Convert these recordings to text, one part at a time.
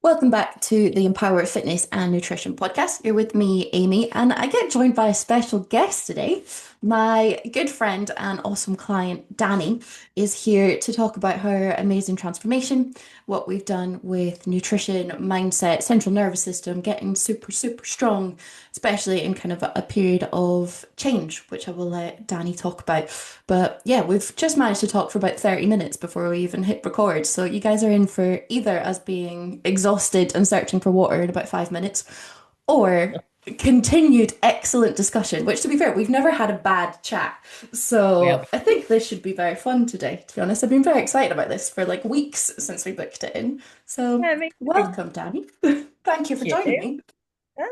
Welcome back to the Empower Fitness and Nutrition podcast. You're with me, Amy, and I get joined by a special guest today. My good friend and awesome client, Dannie, is here to talk about her amazing transformation, what we've done with nutrition, mindset, central nervous system, getting super, super strong, especially in kind of a period of change, which I will let Dannie talk about. But yeah, we've just managed to talk for about 30 minutes before we even hit record. So you guys are in for either us being exhausted and searching for water in about 5 minutes, or continued excellent discussion, which to be fair, we've never had a bad chat. Yeah. So I think this should be very fun today, to be honest. I've been very excited about this for like weeks since we booked it in. So Yeah, me too. welcome, Danny. Thank you for You joining too. me.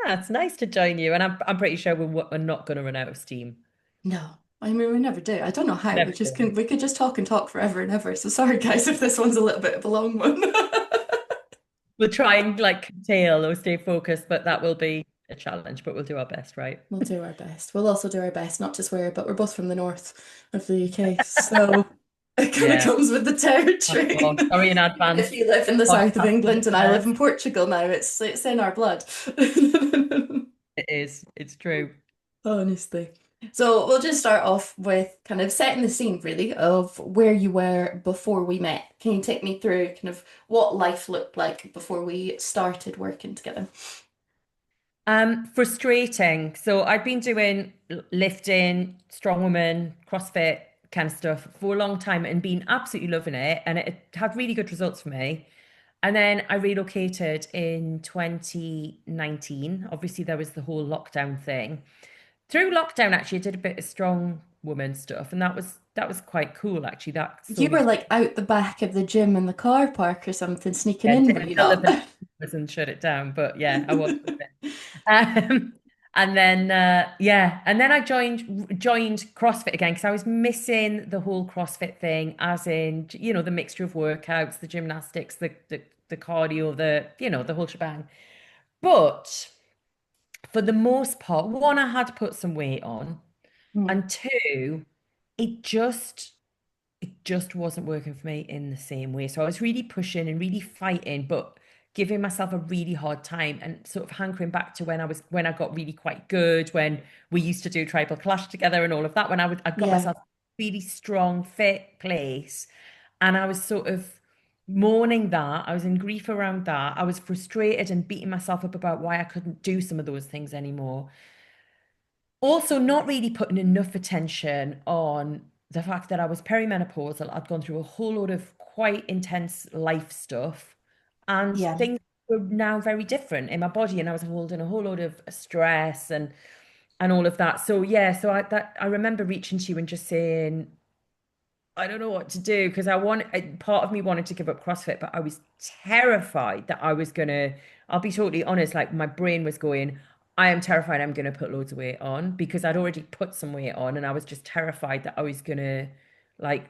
It's nice to join you, and I'm pretty sure we're not going to run out of steam. No, I mean we never do. I don't know how. Never We just do. can we could just talk and talk forever and ever. So sorry guys if this one's a little bit of a long one. We'll try and like curtail or stay focused, but that will be a challenge. But we'll do our best, right? We'll do our best. We'll also do our best not to swear, but we're both from the north of the UK, so it kind of Yeah. comes with the Oh, territory. God. Sorry in Even if advance. you live in the south of Podcast England and I live listeners. in Portugal now, it's in our blood. It is. It's true. Honestly. So we'll just start off with kind of setting the scene, really, of where you were before we met. Can you take me through kind of what life looked like before we started working together? Frustrating. So I've been doing lifting, strongwoman, CrossFit kind of stuff for a long time and been absolutely loving it. And it had really good results for me. And then I relocated in 2019. Obviously, there was the whole lockdown thing. Through lockdown, actually, I did a bit of strong woman stuff, and that was quite cool, actually. That You were slowly, like out the back of the gym in the car park or something, sneaking yeah, in, were you until not? the and shut it down. But yeah, I was. And then and then I joined CrossFit again because I was missing the whole CrossFit thing, as in, the mixture of workouts, the gymnastics, the cardio, the whole shebang. But for the most part, one, I had put some weight on, Hmm. and two, it just it just wasn't working for me in the same way. So I was really pushing and really fighting, but giving myself a really hard time and sort of hankering back to when I got really quite good, when we used to do tribal clash together and all of that, when I got Yeah, myself a really strong, fit place. And I was sort of mourning that. I was in grief around that. I was frustrated and beating myself up about why I couldn't do some of those things anymore. Also, not really putting enough attention on the fact that I was perimenopausal. I'd gone through a whole lot of quite intense life stuff, and yeah. things were now very different in my body, and I was holding a whole lot of stress and all of that. So yeah, so I remember reaching to you and just saying, I don't know what to do because part of me wanted to give up CrossFit, but I was terrified that I was gonna, I'll be totally honest, like my brain was going, I am terrified I'm gonna put loads of weight on because I'd already put some weight on, and I was just terrified that I was gonna like,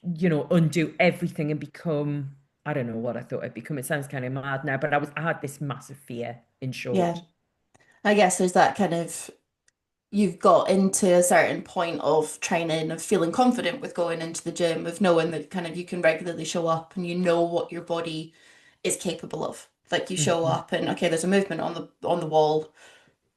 undo everything and become, I don't know what I thought I'd become. It sounds kind of mad now, but I had this massive fear, in Yeah. short. I guess there's that kind of you've got into a certain point of training, of feeling confident with going into the gym, of knowing that kind of you can regularly show up and you know what your body is capable of. Like you show Mhm. up and okay, there's a movement on the wall.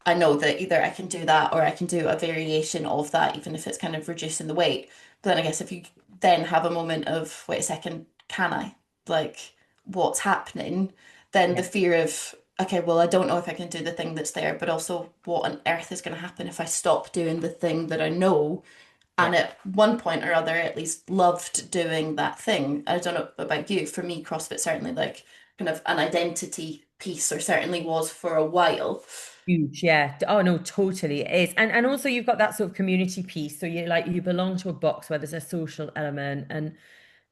I know that either I can do that or I can do a variation of that, even if it's kind of reducing the weight. But then I guess if you then have a moment of, wait a second, can I? Like, what's happening? Then the Yeah, fear of, okay, well, I don't know if I can do the thing that's there, but also what on earth is going to happen if I stop doing the thing that I know yeah. and at one point or other at least loved doing that thing. I don't know about you. For me, CrossFit certainly like kind of an identity piece, or certainly was for a while. Huge, yeah. Oh no, totally it is. And also you've got that sort of community piece. So you belong to a box where there's a social element, and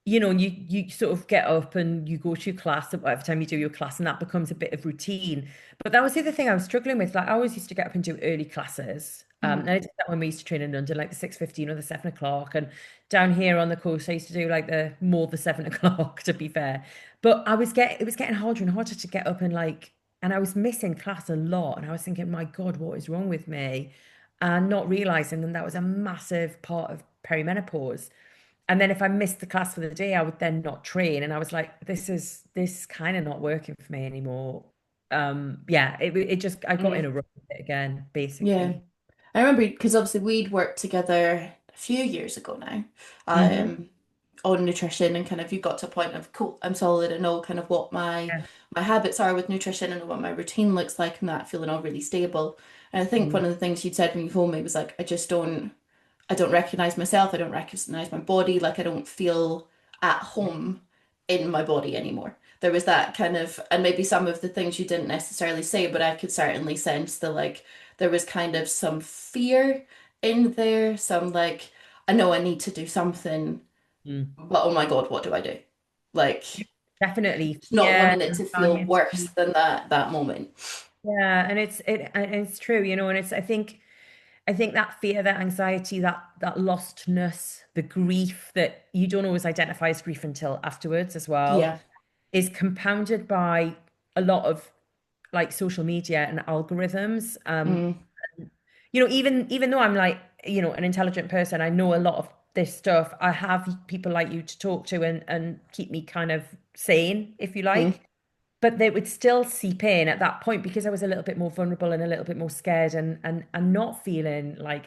you sort of get up and you go to your class at whatever time you do your class, and that becomes a bit of routine. But that was the other thing I was struggling with. Like I always used to get up and do early classes. And Mm. I did that when we used to train in London, like the 6:15 or the 7 o'clock. And down here on the coast, I used to do like the 7 o'clock, to be fair. But it was getting harder and harder to get up and I was missing class a lot. And I was thinking, my God, what is wrong with me? And not realizing that that was a massive part of perimenopause. And then if I missed the class for the day, I would then not train. And I was like, this kind of not working for me anymore. Yeah, it just I got in Mm, a rut with it again, yeah. basically. I remember because obviously we'd worked together a few years ago now, Hmm. um, on nutrition and kind of you got to a point of cool, I'm solid, I know kind of what my habits are with nutrition and what my routine looks like and that feeling all really stable. And I think Yeah. one of the things you'd said when you told me was like, I don't recognize myself. I don't recognize my body. Like I don't feel at home in my body anymore. There was that kind of, and maybe some of the things you didn't necessarily say, but I could certainly sense the like, there was kind of some fear in there, some like, I know I need to do something, Mm. but oh my God, what do I do? Like, Definitely not fear, wanting it to feel worse anxiety. than that moment. Yeah, and it's true, and I think that fear, that anxiety, that lostness, the grief that you don't always identify as grief until afterwards as well, Yeah. is compounded by a lot of like social media and algorithms. Mm, Even though I'm like, an intelligent person, I know a lot of this stuff. I have people like you to talk to and keep me kind of sane, if you mm, like. But they would still seep in at that point because I was a little bit more vulnerable and a little bit more scared and not feeling like,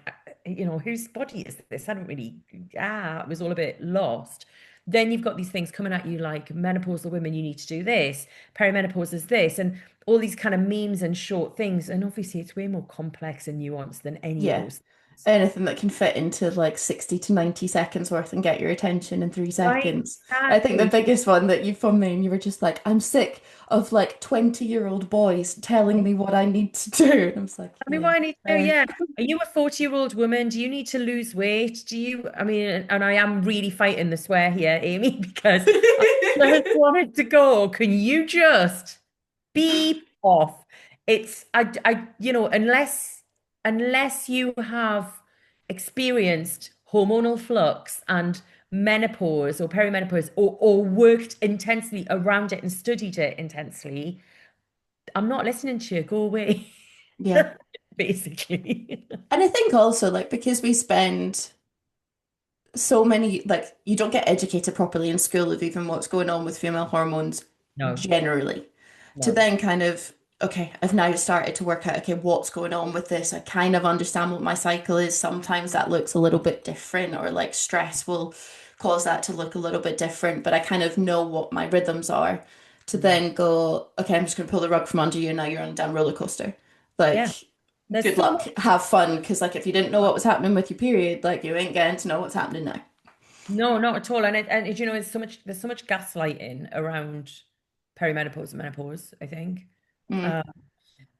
whose body is this? I don't really, it was all a bit lost. Then you've got these things coming at you like menopausal women, you need to do this, perimenopause is this, and all these kind of memes and short things. And obviously, it's way more complex and nuanced than any of yeah. those things. Anything that can fit into like 60 to 90 seconds worth and get your attention in three Right? seconds. I think the Exactly. biggest one that you phoned me and you were just like, I'm sick of like 20-year-old boys telling me what I need to do. And I was like, I mean, yeah, what I need to do, fair. yeah. Are you a 40-year-old woman? Do you need to lose weight? I mean, and I am really fighting the swear here, Amy, because I just wanted to go. Can you just beep off? Unless you have experienced hormonal flux and menopause or perimenopause or worked intensely around it and studied it intensely, I'm not listening to you. Go away. Yeah. Basically. And I think also like because we spend so many like you don't get educated properly in school of even what's going on with female hormones No, generally. To no. then kind of, okay, I've now started to work out, okay, what's going on with this? I kind of understand what my cycle is. Sometimes that looks a little bit different, or like stress will cause that to look a little bit different, but I kind of know what my rhythms are. To Mm. then go, okay, I'm just going to pull the rug from under you, and now you're on a damn roller coaster. Yeah, Like, there's good so much. luck, have fun, because like if you didn't know what was happening with your period, like you ain't getting to know what's happening now. No, not at all. And there's so much gaslighting around perimenopause and menopause, I think. Mm, Uh,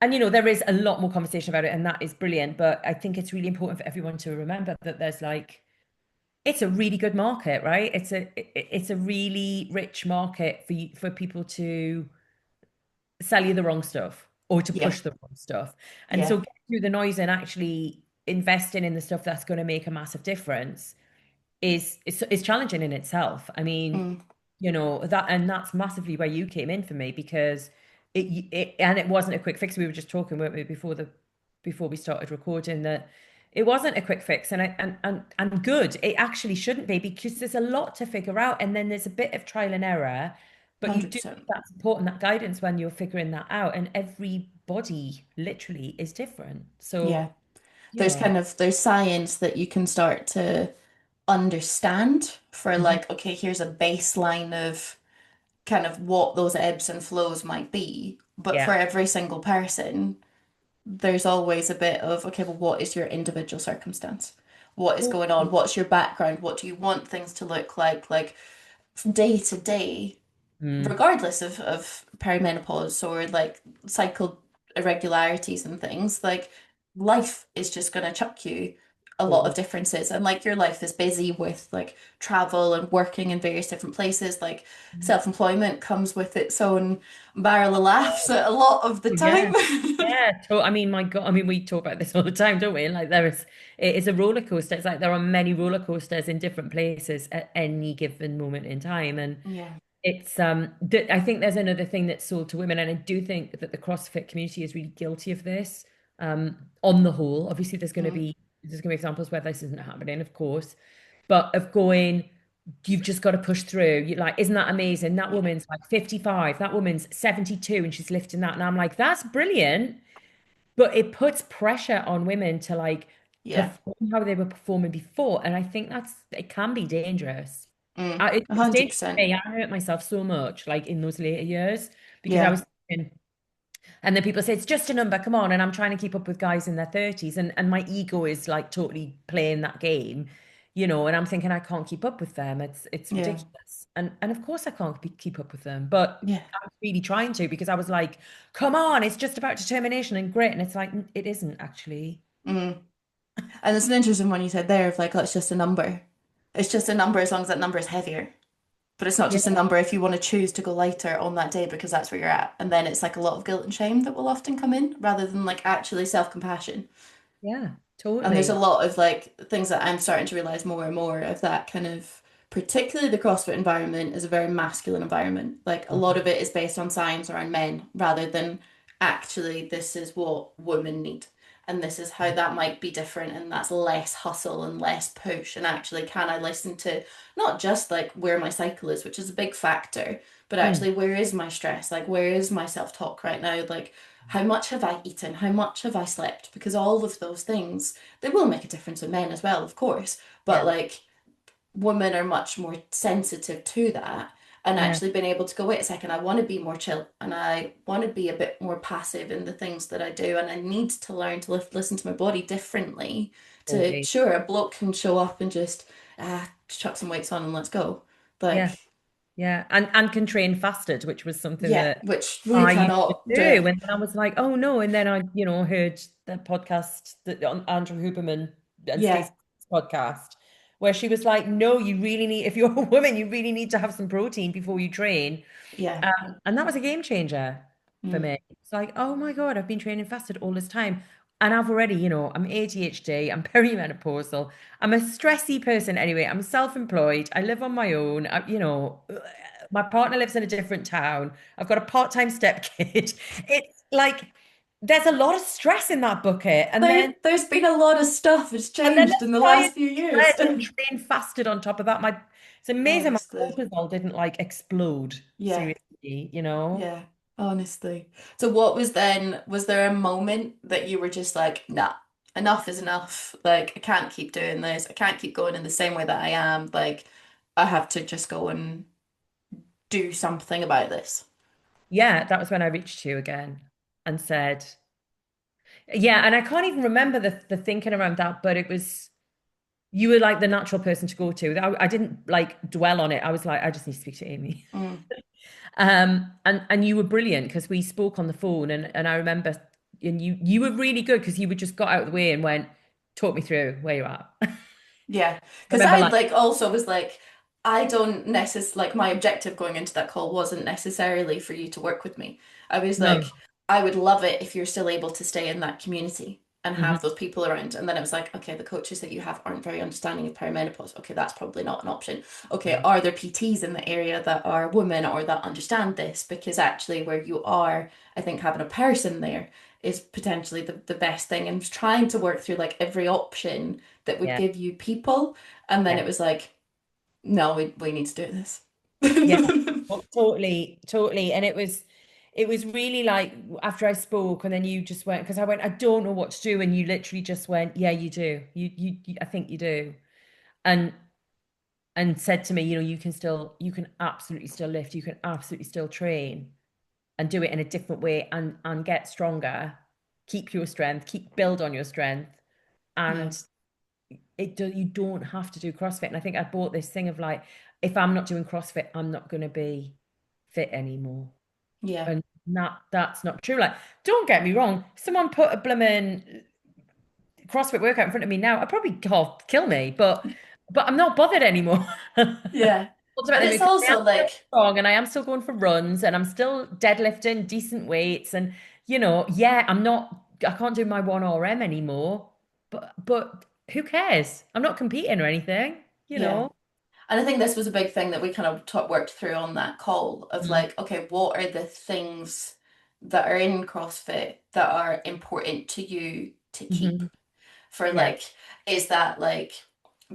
and there is a lot more conversation about it, and that is brilliant. But I think it's really important for everyone to remember that there's like it's a really good market, right? It's a really rich market for people to sell you the wrong stuff or to yeah, push the wrong stuff. And so yeah. get through the noise and actually investing in the stuff that's going to make a massive difference is challenging in itself. I mean, Mm, that's massively where you came in for me because it wasn't a quick fix. We were just talking, weren't we, before we started recording that it wasn't a quick fix and good. It actually shouldn't be because there's a lot to figure out and then there's a bit of trial and error, but you do need 100%. that support and that guidance when you're figuring that out. And everybody literally is different. So, Yeah. There's yeah. kind of there's science that you can start to understand for Mhm. like, okay, here's a baseline of kind of what those ebbs and flows might be. But for Yeah. every single person, there's always a bit of, okay, well, what is your individual circumstance? What is going on? Totally. What's your background? What do you want things to look like? Like from day to day, Mm. regardless of perimenopause or like cycle irregularities and things, like life is just going to chuck you a lot of Totally. differences. And like your life is busy with like travel and working in various different places. Like self-employment comes with its own barrel of laughs a lot of the Oh, time. yeah. Yeah. So, I mean, my God, I mean, we talk about this all the time, don't we? Like it is a roller coaster. It's like there are many roller coasters in different places at any given moment in time. And Yeah. I think there's another thing that's sold to women, and I do think that the CrossFit community is really guilty of this. On the whole, obviously there's going to Mm, be examples where this isn't happening, of course, but of going. you've just got to push through. You like, isn't that amazing? That Yeah. woman's like 55, that woman's 72 and she's lifting that. And I'm like, that's brilliant. But it puts pressure on women to like Yeah. perform how they were performing before. And I think it can be dangerous. It was dangerous for 100%. me. I hurt myself so much, like in those later years, because I Yeah. was thinking, and then people say it's just a number, come on. And I'm trying to keep up with guys in their 30s, and my ego is like totally playing that game, and I'm thinking I can't keep up with them. It's Yeah. ridiculous. And of course I can't keep up with them, but Yeah. I was really trying to because I was like, come on, it's just about determination and grit. And it's like, it isn't actually. Mm. And it's an interesting one you said there of like, oh, it's just a number. It's just a number as long as that number is heavier. But it's not Yeah, just a number if you want to choose to go lighter on that day because that's where you're at. And then it's like a lot of guilt and shame that will often come in rather than like actually self-compassion. yeah, And there's a totally. lot of like things that I'm starting to realize more and more of that kind of, particularly the CrossFit environment is a very masculine environment. Like a lot of Mhm. it is based on science around men rather than actually this is what women need. And this is how that might be different, and that's less hustle and less push. And actually, can I listen to not just like where my cycle is, which is a big factor, but Mm, actually, where is my stress? Like, where is my self-talk right now? Like, how much have I eaten? How much have I slept? Because all of those things they will make a difference in men as well, of course, but yeah, like women are much more sensitive to that. And yeah, actually being able to go, wait a second, I want to be more chill and I want to be a bit more passive in the things that I do. And I need to learn to listen to my body differently. To totally. sure, a bloke can show up and just chuck some weights on and let's go. Yeah, Like, yeah. And can train fasted, which was something yeah, that which we I used to cannot do. do. And then I was like, oh no. And then I, heard the podcast that on Andrew Huberman and Yeah, Stacey's podcast, where she was like, no, you really need, if you're a woman, you really need to have some protein before you train. yeah. And that was a game changer for Mm, me. It's like, oh my God, I've been training fasted all this time. And I've already, I'm ADHD, I'm perimenopausal, I'm a stressy person anyway. I'm self-employed. I live on my own. My partner lives in a different town. I've got a part-time stepkid. It's like there's a lot of stress in that bucket. And then there's been a lot of stuff that's changed let's in the try last and few years. shred and train fasted on top of that. It's amazing my Honestly. cortisol didn't like explode, Yeah. seriously. Yeah, honestly. So what was then, was there a moment that you were just like, nah, enough is enough. Like, I can't keep doing this. I can't keep going in the same way that I am. Like, I have to just go and do something about this. Yeah, that was when I reached you again and said, yeah, and I can't even remember the thinking around that, but it was you were like the natural person to go to. I didn't like dwell on it. I was like, I just need to speak to Amy. Mm, And you were brilliant because we spoke on the phone and I remember and you were really good because you would just got out of the way and went, talk me through where you're at. I yeah. Because remember I like, like also was like, I don't necessarily, like, my objective going into that call wasn't necessarily for you to work with me. I was no. like, I would love it if you're still able to stay in that community and have Hmm. those people around. And then it was like, okay, the coaches that you have aren't very understanding of perimenopause. Okay, that's probably not an option. Okay, No. are there PTs in the area that are women or that understand this? Because actually, where you are, I think having a person there is potentially the best thing. And trying to work through like every option that would Yeah. give you people. And then Yeah. it was like, no, we need to do this. Yeah, oh, totally, totally. And it was really like after I spoke, and then you just went because I went, I don't know what to do, and you literally just went, yeah, you do. I think you do, and said to me, you can absolutely still lift, you can absolutely still train, and do it in a different way, and get stronger, keep your strength, keep build on your strength, Yeah, and you don't have to do CrossFit. And I think I bought this thing of like, if I'm not doing CrossFit, I'm not going to be fit anymore. yeah, And that's not true. Like, don't get me wrong. Someone put a blooming CrossFit workout in front of me now, I'd probably kill me, but I'm not bothered anymore. yeah. And Ultimately, it's because I am also still like, strong and I am still going for runs and I'm still deadlifting decent weights and yeah, I can't do my 1 RM anymore. But who cares? I'm not competing or anything, you yeah. know? And I think this was a big thing that we kind of worked through on that call of Mm. like, okay, what are the things that are in CrossFit that are important to you to keep? Hmm. For Yeah. like, is that like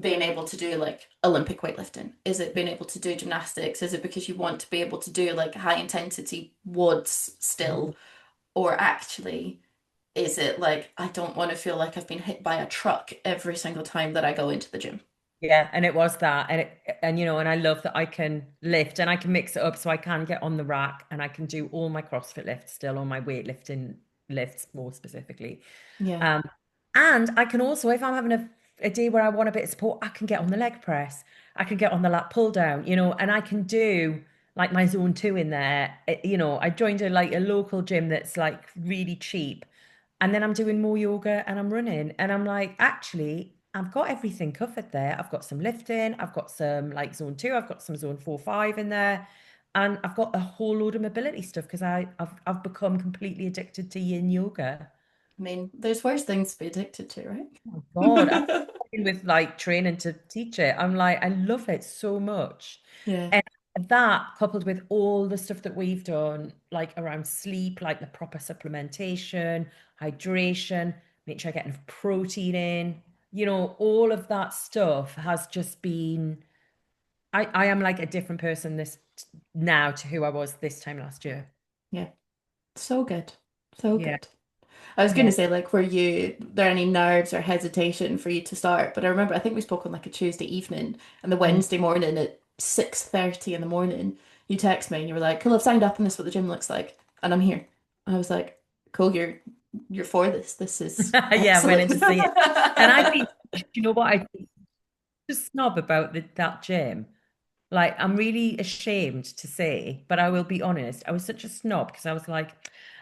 being able to do like Olympic weightlifting? Is it being able to do gymnastics? Is it because you want to be able to do like high intensity WODs still? Or actually, is it like I don't want to feel like I've been hit by a truck every single time that I go into the gym? Yeah, and it was that, and and I love that I can lift and I can mix it up so I can get on the rack and I can do all my CrossFit lifts still, on my weightlifting lifts more specifically. Yeah. Um, and I can also, if I'm having a day where I want a bit of support, I can get on the leg press, I can get on the lat pull down, and I can do like my zone two in there. I joined a local gym that's like really cheap, and then I'm doing more yoga and I'm running. And I'm like, actually, I've got everything covered there. I've got some lifting, I've got some like zone two, I've got some zone 4, 5 in there. And I've got a whole load of mobility stuff because I've become completely addicted to yin yoga. I mean, there's worse things to be addicted to, Oh God, I'm right? with like training to teach it. I'm like, I love it so much. Yeah. And that coupled with all the stuff that we've done, like around sleep, like the proper supplementation, hydration, make sure I get enough protein in, all of that stuff has just been, I am like a different person this now to who I was this time last year. Yeah. So good. So Yeah. good. I was going Yeah. to say, like, there any nerves or hesitation for you to start? But I remember, I think we spoke on like a Tuesday evening and the Mm. Wednesday morning at 6:30 in the morning, you text me and you were like, cool, I've signed up and this is what the gym looks like. And I'm here. I was like, cool, you're for this. This is Yeah, I went in excellent. to see it. And I think, you know what I think a snob about that gym. Like, I'm really ashamed to say, but I will be honest. I was such a snob because I was like,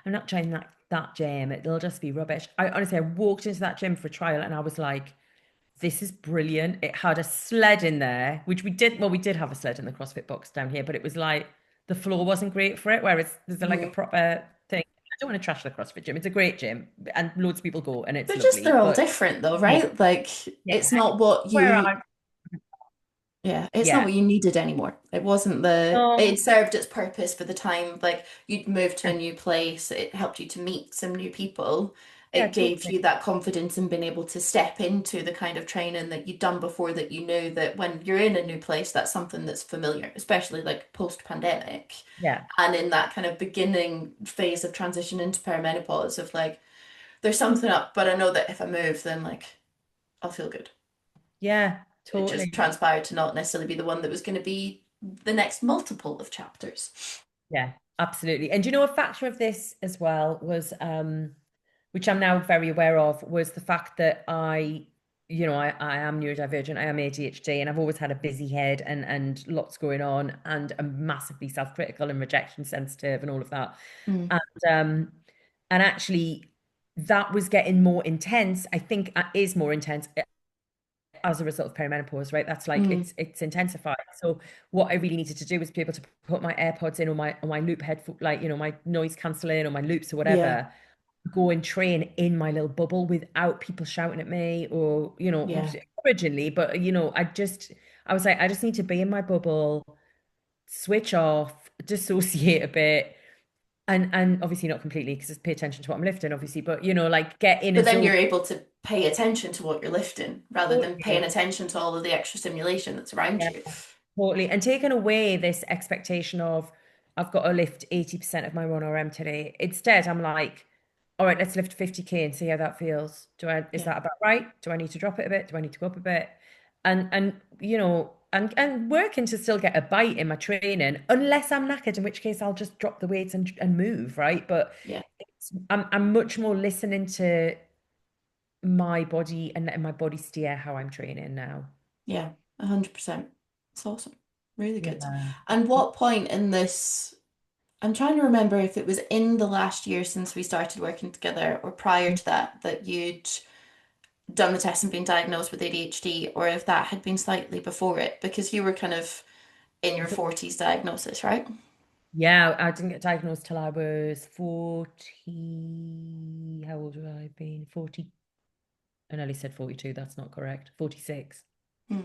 I'm not trying that gym. It'll just be rubbish. I honestly, I walked into that gym for a trial and I was like, this is brilliant. It had a sled in there, which we did. Well, we did have a sled in the CrossFit box down here, but it was like the floor wasn't great for it. Whereas there's like a Mhm. proper thing. I don't want to trash the CrossFit gym. It's a great gym and loads of people go and it's They're lovely. all But different though, yeah, right? Like, yeah, it's not what where you I Yeah, it's not yeah. what you needed anymore. It wasn't it No, served its purpose for the time. Like you'd moved to a new place, it helped you to meet some new people. yeah, It gave totally. you that confidence in being able to step into the kind of training that you'd done before that you knew that when you're in a new place, that's something that's familiar, especially like post-pandemic. Yeah. And in that kind of beginning phase of transition into perimenopause of like, there's something up, but I know that if I move, then like I'll feel good. Yeah, It just totally. transpired to not necessarily be the one that was going to be the next multiple of chapters. Yeah, absolutely. And you know, a factor of this as well was, which I'm now very aware of, was the fact that I am neurodivergent, I am ADHD, and I've always had a busy head and lots going on, and I'm massively self-critical and rejection sensitive and all of that. Mm, And and actually that was getting more intense. I think it is more intense as a result of perimenopause, right? That's like mm, it's intensified. So what I really needed to do was be able to put my AirPods in or my loop headphone, like my noise cancelling or my loops or yeah, whatever, go and train in my little bubble without people shouting at me or yeah, originally, but I was like, I just need to be in my bubble, switch off, dissociate a bit. And obviously not completely because pay attention to what I'm lifting, obviously, but like get in a but then zone. you're able to pay attention to what you're lifting rather than paying Totally. attention to all of the extra stimulation that's around Yeah. you. Totally. And taking away this expectation of I've got to lift 80% of my 1RM today. Instead, I'm like, all right, let's lift 50K and see how that feels. Is Yeah, that about right? Do I need to drop it a bit? Do I need to go up a bit? And working to still get a bite in my training, unless I'm knackered, in which case I'll just drop the weights and move, right? But yeah, I'm much more listening to my body and letting my body steer how I'm training now. yeah, 100%. It's awesome. Really good. Yeah. And what point in this, I'm trying to remember if it was in the last year since we started working together or prior to that, that you'd done the test and been diagnosed with ADHD, or if that had been slightly before it, because you were kind of in your 40s diagnosis, right? Yeah, I didn't get diagnosed till I was 40. How old would I have been? 40. I nearly said 42. That's not correct. 46. Hmm.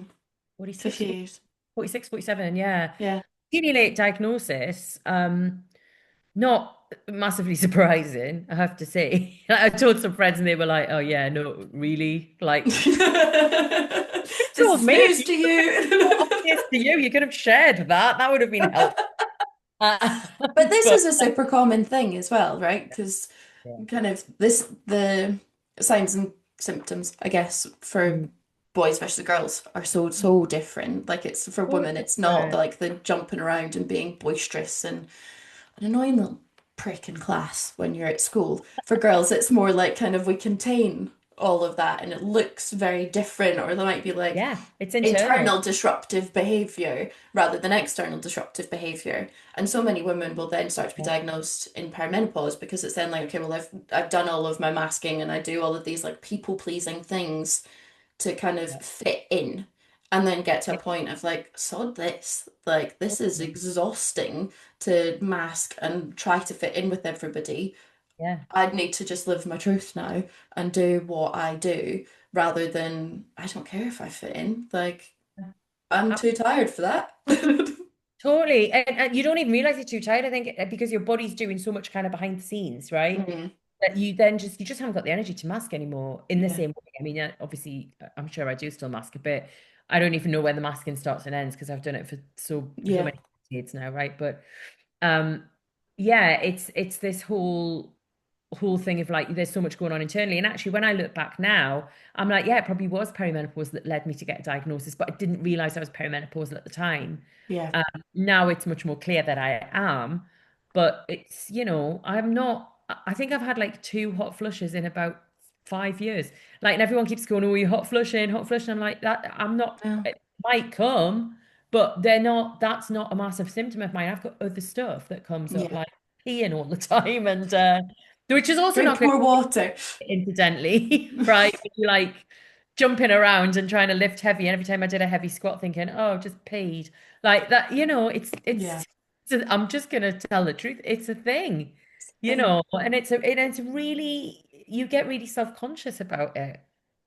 46, 50 years. 46, 47. Yeah. Yeah. Really late diagnosis. Not massively surprising, I have to say. I told some friends and they were like, "Oh yeah, no, really?" Like, you This told is me if news you to told you. this to you, you could have shared that. That would have been helpful. Uh, But this but is a super common thing as well, right? Because yeah. kind of the signs and symptoms, I guess, for Mm. boys versus girls are so different. Like it's for So women, it's not different. like the jumping around and being boisterous and an annoying little prick in class when you're at school. For girls, it's more like kind of we contain all of that and it looks very different, or there might be like Yeah, it's internal. internal disruptive behavior rather than external disruptive behavior. And so many women will then start to be Yeah, diagnosed in perimenopause because it's then like, okay, well, I've done all of my masking and I do all of these like people pleasing things to kind of yeah, fit in. And then get to a yeah, point of like, sod this. Like, this is totally. exhausting to mask and try to fit in with everybody. Yeah. I need to just live my truth now and do what I do rather than I don't care if I fit in. Like, I'm too tired for that. Totally. And you don't even realize you're too tired, I think, because your body's doing so much kind of behind the scenes, right? Mm, That you just haven't got the energy to mask anymore in the yeah, same way. I mean, obviously, I'm sure I do still mask a bit. I don't even know when the masking starts and ends because I've done it for so yeah, many decades now, right? But um, yeah, it's this whole thing of like there's so much going on internally. And actually, when I look back now, I'm like, yeah, it probably was perimenopause that led me to get a diagnosis, but I didn't realize I was perimenopausal at the time. yeah, Now it's much more clear that I am, but I'm not. I think I've had like two hot flushes in about 5 years. Like, and everyone keeps going, "Oh, you hot flushing, hot flushing." I'm like, that. I'm not. yeah, It might come, but they're not. That's not a massive symptom of mine. I've got other stuff that comes up, yeah. like peeing all the time, and which is also not Drink great more water. incidentally, right? You like jumping around and trying to lift heavy. And every time I did a heavy squat, thinking, oh, I've just peed. Like that, Yeah, I'm just gonna tell the truth. It's a thing, thing. and it's really, you get really self-conscious about it.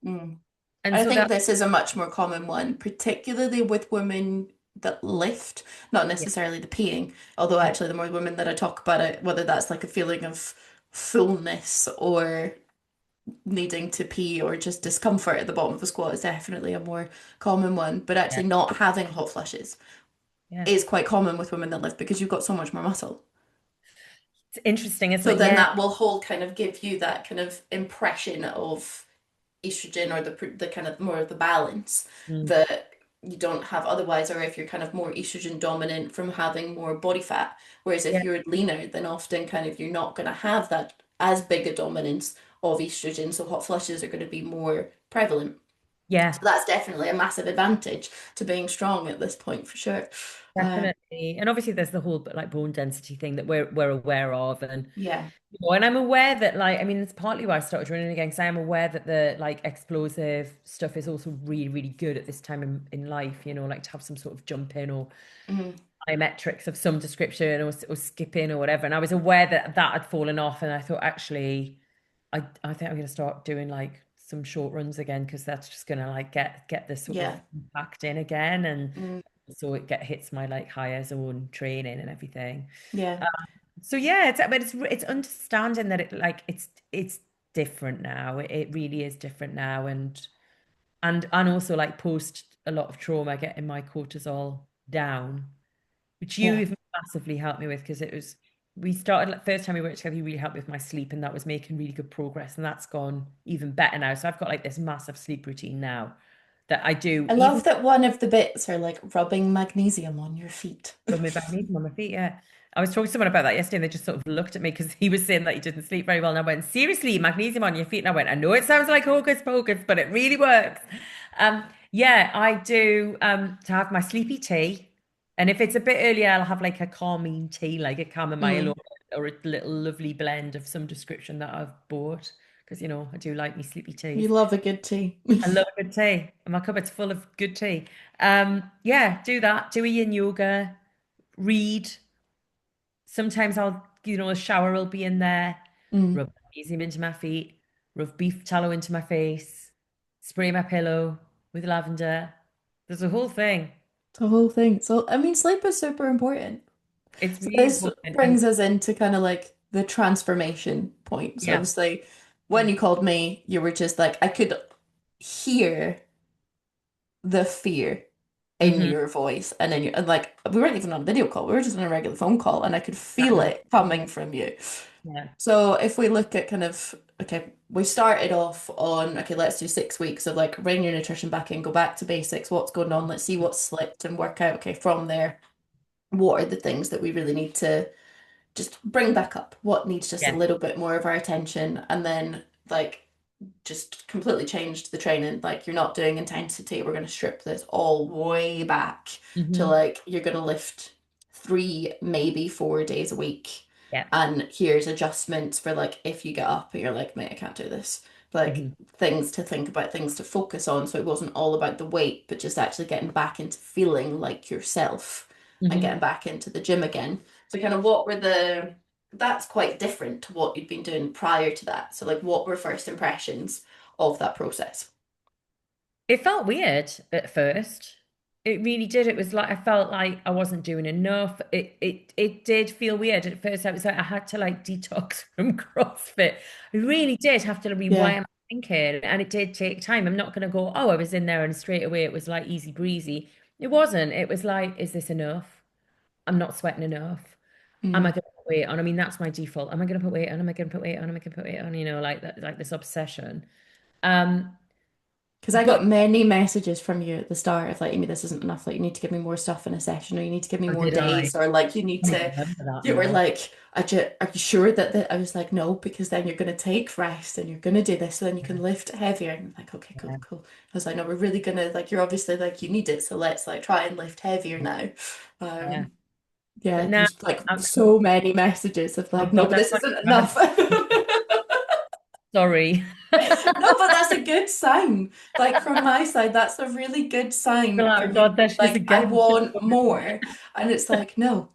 Mm. And I so think that, this is a much more common one, particularly with women that lift, not yeah, necessarily the peeing, although yeah, actually the more women that I talk about it, whether that's like a feeling of fullness or needing to pee or just discomfort at the bottom of a squat is definitely a more common one. But yeah, actually not having hot flushes yeah. is quite common with women that lift because you've got so much more muscle. It's interesting, isn't So it? then Yeah. that will hold kind of give you that kind of impression of estrogen or the kind of more of the balance Mm. that you don't have otherwise, or if you're kind of more estrogen dominant from having more body fat. Whereas if Yeah. you're leaner, then often kind of you're not going to have that as big a dominance of estrogen, so hot flushes are going to be more prevalent. So Yeah. that's definitely a massive advantage to being strong at this point for sure. Definitely. And obviously there's the whole like bone density thing that we're aware of, and Yeah. and I'm aware that, like, I mean, it's partly why I started running again, because I am aware that the like explosive stuff is also really, really good at this time in life, like to have some sort of jump in or Mm, biometrics of some description, or skipping or whatever. And I was aware that that had fallen off, and I thought, actually, I think I'm going to start doing like some short runs again, because that's just going to like get this sort of yeah. impact in again, and Mm, so it get hits my like higher zone training and everything. yeah. So yeah, but it's understanding that it's different now. It really is different now, and also like post a lot of trauma, getting my cortisol down, which you Yeah. have massively helped me with, because it was, we started like first time we worked together, you really helped me with my sleep, and that was making really good progress, and that's gone even better now. So I've got like this massive sleep routine now that I do, I even love that one of the bits are like rubbing magnesium on your feet. rub my back knees on my feet. Yeah. I was talking to someone about that yesterday, and they just sort of looked at me because he was saying that he didn't sleep very well. And I went, seriously, magnesium on your feet? And I went, I know it sounds like hocus pocus, but it really works. Yeah, I do to have my sleepy tea. And if it's a bit earlier, I'll have like a calming tea, like a chamomile, or, Mm, or a little lovely blend of some description that I've bought. Because, I do like me sleepy you teas. love a good tea. I love a good tea. And my cupboard's full of good tea. Yeah, do that. Do a yin yoga, read. Sometimes a shower will be in there, Mm, rub magnesium into my feet, rub beef tallow into my face, spray my pillow with lavender. There's a whole thing. the whole thing. So, I mean, sleep is super important. It's So really this important. And brings us into kind of like the transformation point. So yeah. obviously, when you called me, you were just like, I could hear the fear in Hmm. your voice and in your, and like, we weren't even on a video call, we were just on a regular phone call, and I could I feel know. it coming from you. Yeah. So if we look at kind of, okay, we started off on, okay, let's do 6 weeks of like rein your nutrition back in, go back to basics, what's going on, let's see what's slipped and work out, okay, from there, what are the things that we really need to just bring back up? What needs just a Yeah. little bit more of our attention? And then like just completely changed the training. Like you're not doing intensity. We're going to strip this all way back to Hmm. like you're going to lift 3, maybe 4 days a week. Yeah. And here's adjustments for like if you get up and you're like, mate, I can't do this. Like Hmm. things to think about, things to focus on. So it wasn't all about the weight, but just actually getting back into feeling like yourself and Hmm. getting back into the gym again. So kind of what were the that's quite different to what you'd been doing prior to that. So like what were first impressions of that process? It felt weird at first. It really did. It was like I felt like I wasn't doing enough. It did feel weird at first. I was like I had to like detox from CrossFit. I really did have to rewire Yeah. my thinking, and it did take time. I'm not going to go, oh, I was in there and straight away it was like easy breezy. It wasn't. It was like, is this enough? I'm not sweating enough. Am I Mm. going to put weight on? I mean, that's my default. Am I going to put weight on? Am I going to put weight on? Am I going to put weight on? You know, like that, like this obsession. Um, Because I but got many messages from you at the start of like, Amy, this isn't enough. Like, you need to give me more stuff in a session, or you need to give me oh, more did I? I days, or like, you need don't even to. remember that You were now. like, are you sure that I was like, no, because then you're going to take rest and you're going to do this, so then you can lift heavier. And I'm like, okay, cool, Yeah, cool. I was like, no, we're really going to, like, you're obviously like, you need it, so let's like try and lift heavier now. yeah. Um, But yeah, now, there's like I'm, so many messages of oh like, no, God, but that's this why isn't I had enough. sorry. No, but that's a good sign. Like from my side, that's a really good sign for Oh you. God, there she is Like, I again. want more. And it's like, no,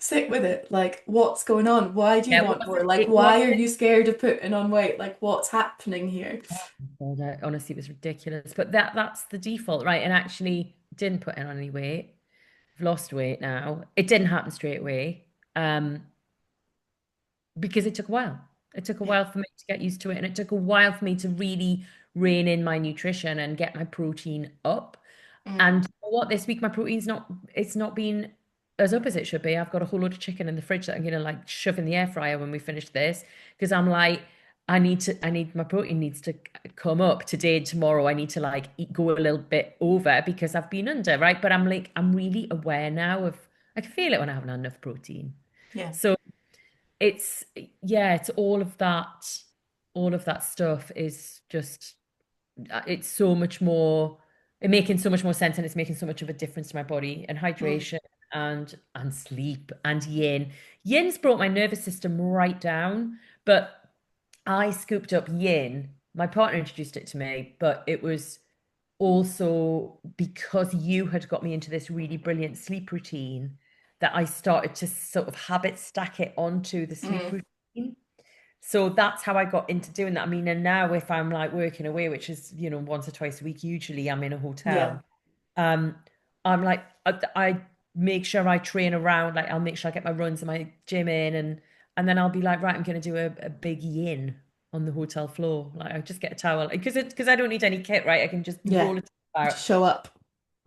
sit with it. Like, what's going on? Why do you Yeah, want more? Like, it was why are you scared of putting on weight? Like, what's happening here? God, honestly, it was ridiculous. But that's the default, right? And actually didn't put in on any weight. I've lost weight now. It didn't happen straight away. Um, because it took a while. It took a Yeah. while for me to get used to it, and it took a while for me to really rein in my nutrition and get my protein up. Mm. And you know what, this week my protein's not it's not been as up as it should be. I've got a whole load of chicken in the fridge that I'm gonna like shove in the air fryer when we finish this because I'm like I need my protein needs to come up today and tomorrow. I need to like go a little bit over because I've been under, right? But I'm like I'm really aware now of I can feel it when I haven't had enough protein. Yeah. So it's yeah, it's all of that stuff is just it's so much more it making so much more sense and it's making so much of a difference to my body and Mm. hydration and sleep and yin's brought my nervous system right down, but I scooped up yin. My partner introduced it to me, but it was also because you had got me into this really brilliant sleep routine that I started to sort of habit stack it onto the sleep Mm. routine. So that's how I got into doing that. I mean, and now if I'm like working away, which is, you know, once or twice a week, usually I'm in a Yeah. hotel. Um, I'm like, I make sure I train around, like I'll make sure I get my runs and my gym in and then I'll be like, right, I'm gonna do a big yin on the hotel floor. Like I just get a towel because I don't need any kit, right? I can just Yeah. roll it out. Just show up.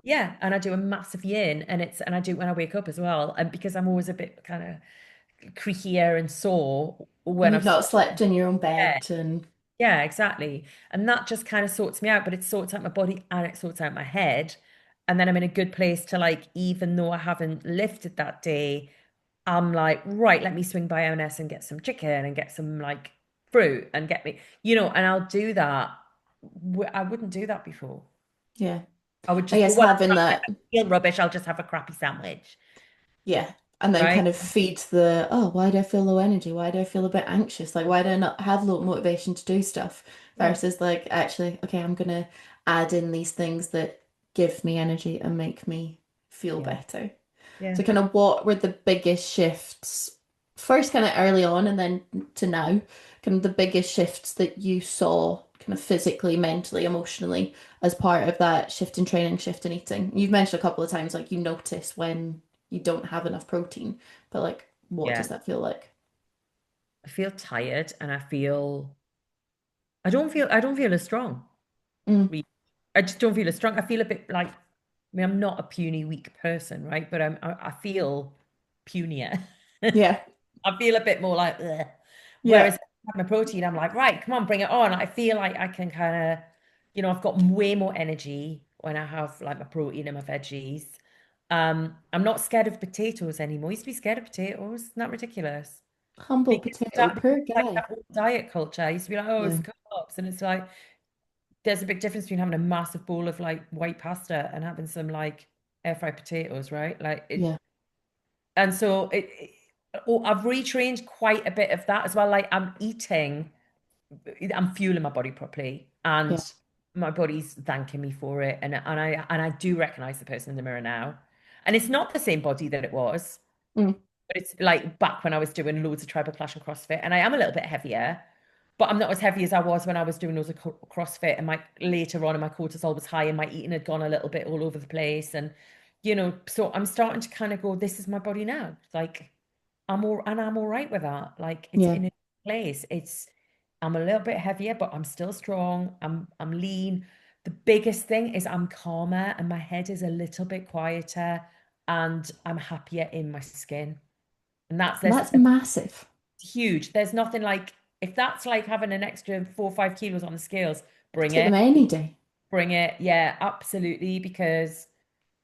Yeah, and I do a massive yin and I do it when I wake up as well. And because I'm always a bit kind of creakier and sore And when you've I've not slept. slept in your own Yeah, bed and yeah, exactly. And that just kind of sorts me out, but it sorts out my body and it sorts out my head. And then I'm in a good place to like, even though I haven't lifted that day, I'm like, right, let me swing by M&S and get some chicken and get some like fruit and get me, you know, and I'll do that. I wouldn't do that before. yeah. I would I just go, guess well, having I that. feel rubbish. I'll just have a crappy sandwich, Yeah. And then right? kind of feed the, oh, why do I feel low energy? Why do I feel a bit anxious? Like, why do I not have low motivation to do stuff? Yeah, Versus like, actually, okay, I'm gonna add in these things that give me energy and make me feel yeah, better. yeah. So kind of what were the biggest shifts first kind of early on and then to now, kind of the biggest shifts that you saw kind of physically, mentally, emotionally as part of that shift in training, shift in eating? You've mentioned a couple of times like you notice when you don't have enough protein. But like, what does Yeah. that feel like? I feel tired and I don't feel as strong. Mm, Really. I just don't feel as strong. I feel a bit like, I mean, I'm not a puny, weak person, right? But I feel punier. yeah, I feel a bit more like, ugh. yeah, Whereas having a protein, I'm like, right, come on, bring it on. I feel like I can kind of, I've got way more energy when I have like my protein and my veggies. I'm not scared of potatoes anymore. I used to be scared of potatoes. Isn't that ridiculous? humble potato, Because poor like guy. that whole diet culture. I used to be like, oh, it's Yeah, carbs. And it's like, there's a big difference between having a massive bowl of like white pasta and having some like air fried potatoes, right? Like it, yeah, and so oh, I've retrained quite a bit of that as well. Like I'm fueling my body properly, yeah. and my body's thanking me for it. And I do recognize the person in the mirror now, and it's not the same body that it was, Mm, but it's like back when I was doing loads of tribal clash and CrossFit, and I am a little bit heavier. But I'm not as heavy as I was when I was doing loads of CrossFit, and my later on, and my cortisol was high, and my eating had gone a little bit all over the place, and so I'm starting to kind of go, this is my body now. Like I'm all right with that. Like it's yeah. in a place. I'm a little bit heavier, but I'm still strong. I'm lean. The biggest thing is I'm calmer and my head is a little bit quieter and I'm happier in my skin. And And that's massive. huge. There's nothing like if that's like having an extra 4 or 5 kilos on the scales, bring Take them it. any day. Bring it. Yeah, absolutely. Because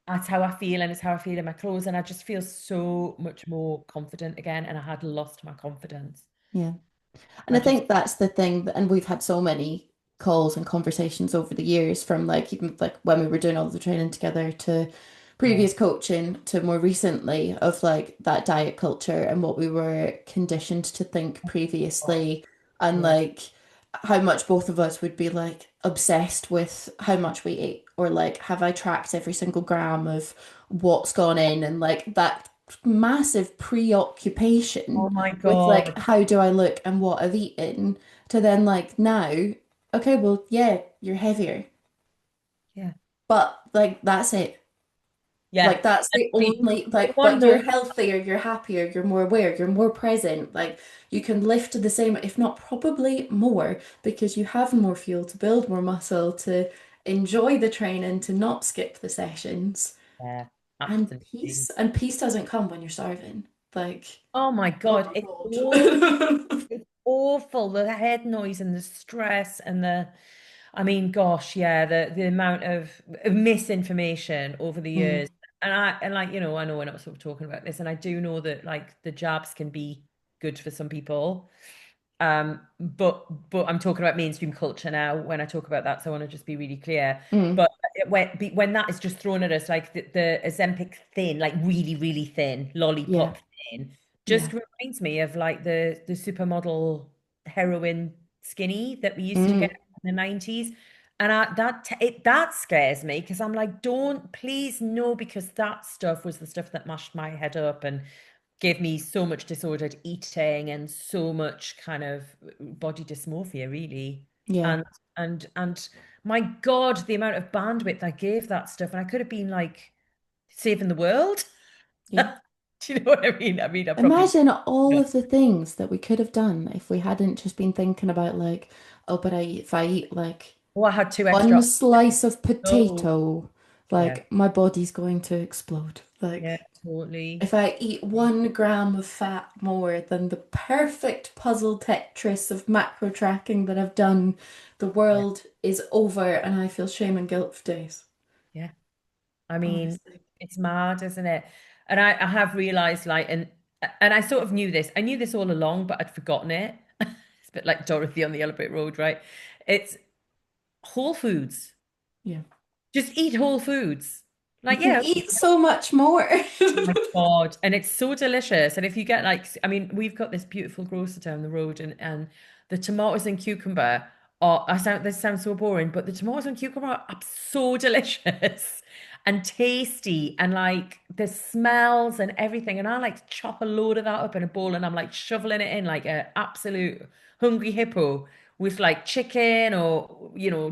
that's how I feel and it's how I feel in my clothes. And I just feel so much more confident again. And I had lost my confidence. Yeah. And I I just, think that's the thing and we've had so many calls and conversations over the years from like even like when we were doing all the training together to yeah, previous coaching to more recently of like that diet culture and what we were conditioned to think previously and yeah, like how much both of us would be like obsessed with how much we ate or like have I tracked every single gram of what's gone in and like that massive oh preoccupation my with like God. how do I look and what I've eaten to then like now, okay, well, yeah, you're heavier, Yeah. but like that's it. Yeah. Like that's And the I mean, only the like, one but you're note, healthier, you're happier, you're more aware, you're more present. Like you can lift the same, if not probably more, because you have more fuel to build more muscle, to enjoy the training, to not skip the sessions. yeah, And absolutely. peace doesn't come when you're starving. Like, Oh my oh God. my God. It's awful. The head noise and the stress and I mean, gosh, yeah, the amount of misinformation over the Mm, years. And like, I know we're not sort of talking about this, and I do know that like the jabs can be good for some people. But I'm talking about mainstream culture now when I talk about that, so I want to just be really clear. mm, But when that is just thrown at us, like the Ozempic thin, like really, really thin, yeah, lollipop thin, yeah. just reminds me of like the supermodel heroin skinny that we used to get Mm, in the 90s. And that scares me because I'm like, don't please no, because that stuff was the stuff that mashed my head up and gave me so much disordered eating and so much kind of body dysmorphia, really. yeah, And and my God, the amount of bandwidth I gave that stuff, and I could have been like saving the world. yeah. Do you know what I mean? I mean, I probably, Imagine all yeah. of the things that we could have done if we hadn't just been thinking about like, oh, but if I eat like Oh, I had two one extra. slice of Oh, potato, yeah, like my body's going to explode. yeah, Like totally. if I eat 1 gram of fat more than the perfect puzzle Tetris of macro tracking that I've done, the Yeah, world is over and I feel shame and guilt for days. yeah. I mean, Honestly. it's mad, isn't it? And I have realized like and I sort of knew this. I knew this all along, but I'd forgotten it. It's a bit like Dorothy on the Yellow Brick Road, right? It's whole foods. Yeah. Just eat whole foods. You Like, can yeah, eat so much more. oh my God. And it's so delicious. And if you get like, I mean, we've got this beautiful grocer down the road and the tomatoes and cucumber are, this sounds so boring, but the tomatoes and cucumber are so delicious and tasty and like the smells and everything. And I like chop a load of that up in a bowl and I'm like shoveling it in like an absolute hungry hippo with like chicken or,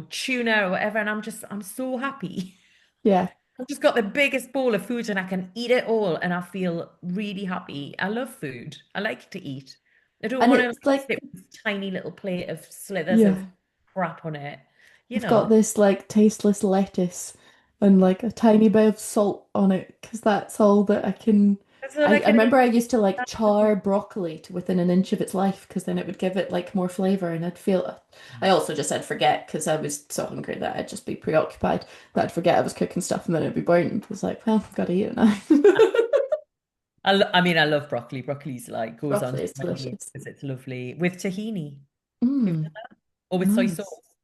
tuna or whatever. And I'm so happy. Yeah. I've just got the biggest bowl of food and I can eat it all and I feel really happy. I love food. I like to eat. I don't And want to it's like like, sit with this tiny little plate of slithers of yeah, crap on it. You I've got know, this like tasteless lettuce and like a tiny bit of salt on it because that's all that I can. it's sort of I like an remember I used to like char broccoli to within an inch of its life because then it would give it like more flavor and I'd feel. I also just said forget because I was so hungry that I'd just be preoccupied that I'd forget I was cooking stuff and then it'd be burnt. It was like, well, I've got to eat it now. I mean, I love broccoli. Broccoli's like goes on Broccoli to is my meals delicious. because it's lovely with tahini. You've done Mm, that? Or with soy nice. sauce.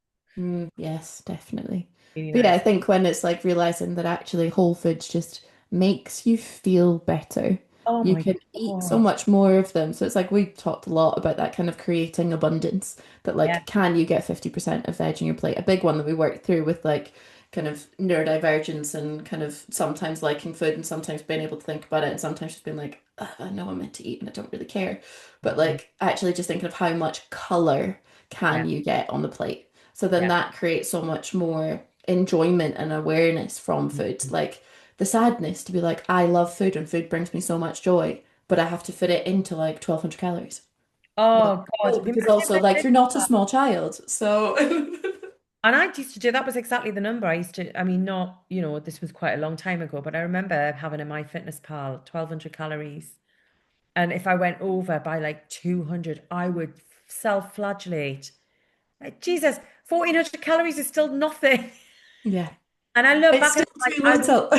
Yes, definitely. Really But yeah, I nice. think when it's like realizing that actually whole foods just makes you feel better. Oh You my can eat so God. much more of them. So it's like we've talked a lot about that kind of creating abundance that Yeah, like can you get 50% of veg in your plate? A big one that we worked through with like kind of neurodivergence and kind of sometimes liking food and sometimes being able to think about it and sometimes just being like, "Ugh, I know I'm meant to eat and I don't really care." But mhm, like actually just thinking of how much color can yeah, you get on the plate? So then yeah. that creates so much more enjoyment and awareness from food. Mhm. Like the sadness to be like, I love food and food brings me so much joy, but I have to fit it into like 1,200 calories. Well, Oh God, no, because imagine also my like trip. you're not a small child. So And I used to do that was exactly the number I used to. I mean, not, this was quite a long time ago, but I remember having in my fitness pal 1,200 calories. And if I went over by like 200, I would self-flagellate. Like, Jesus, 1,400 calories is still nothing. yeah, And I look it's back and still I'm like, too I was little.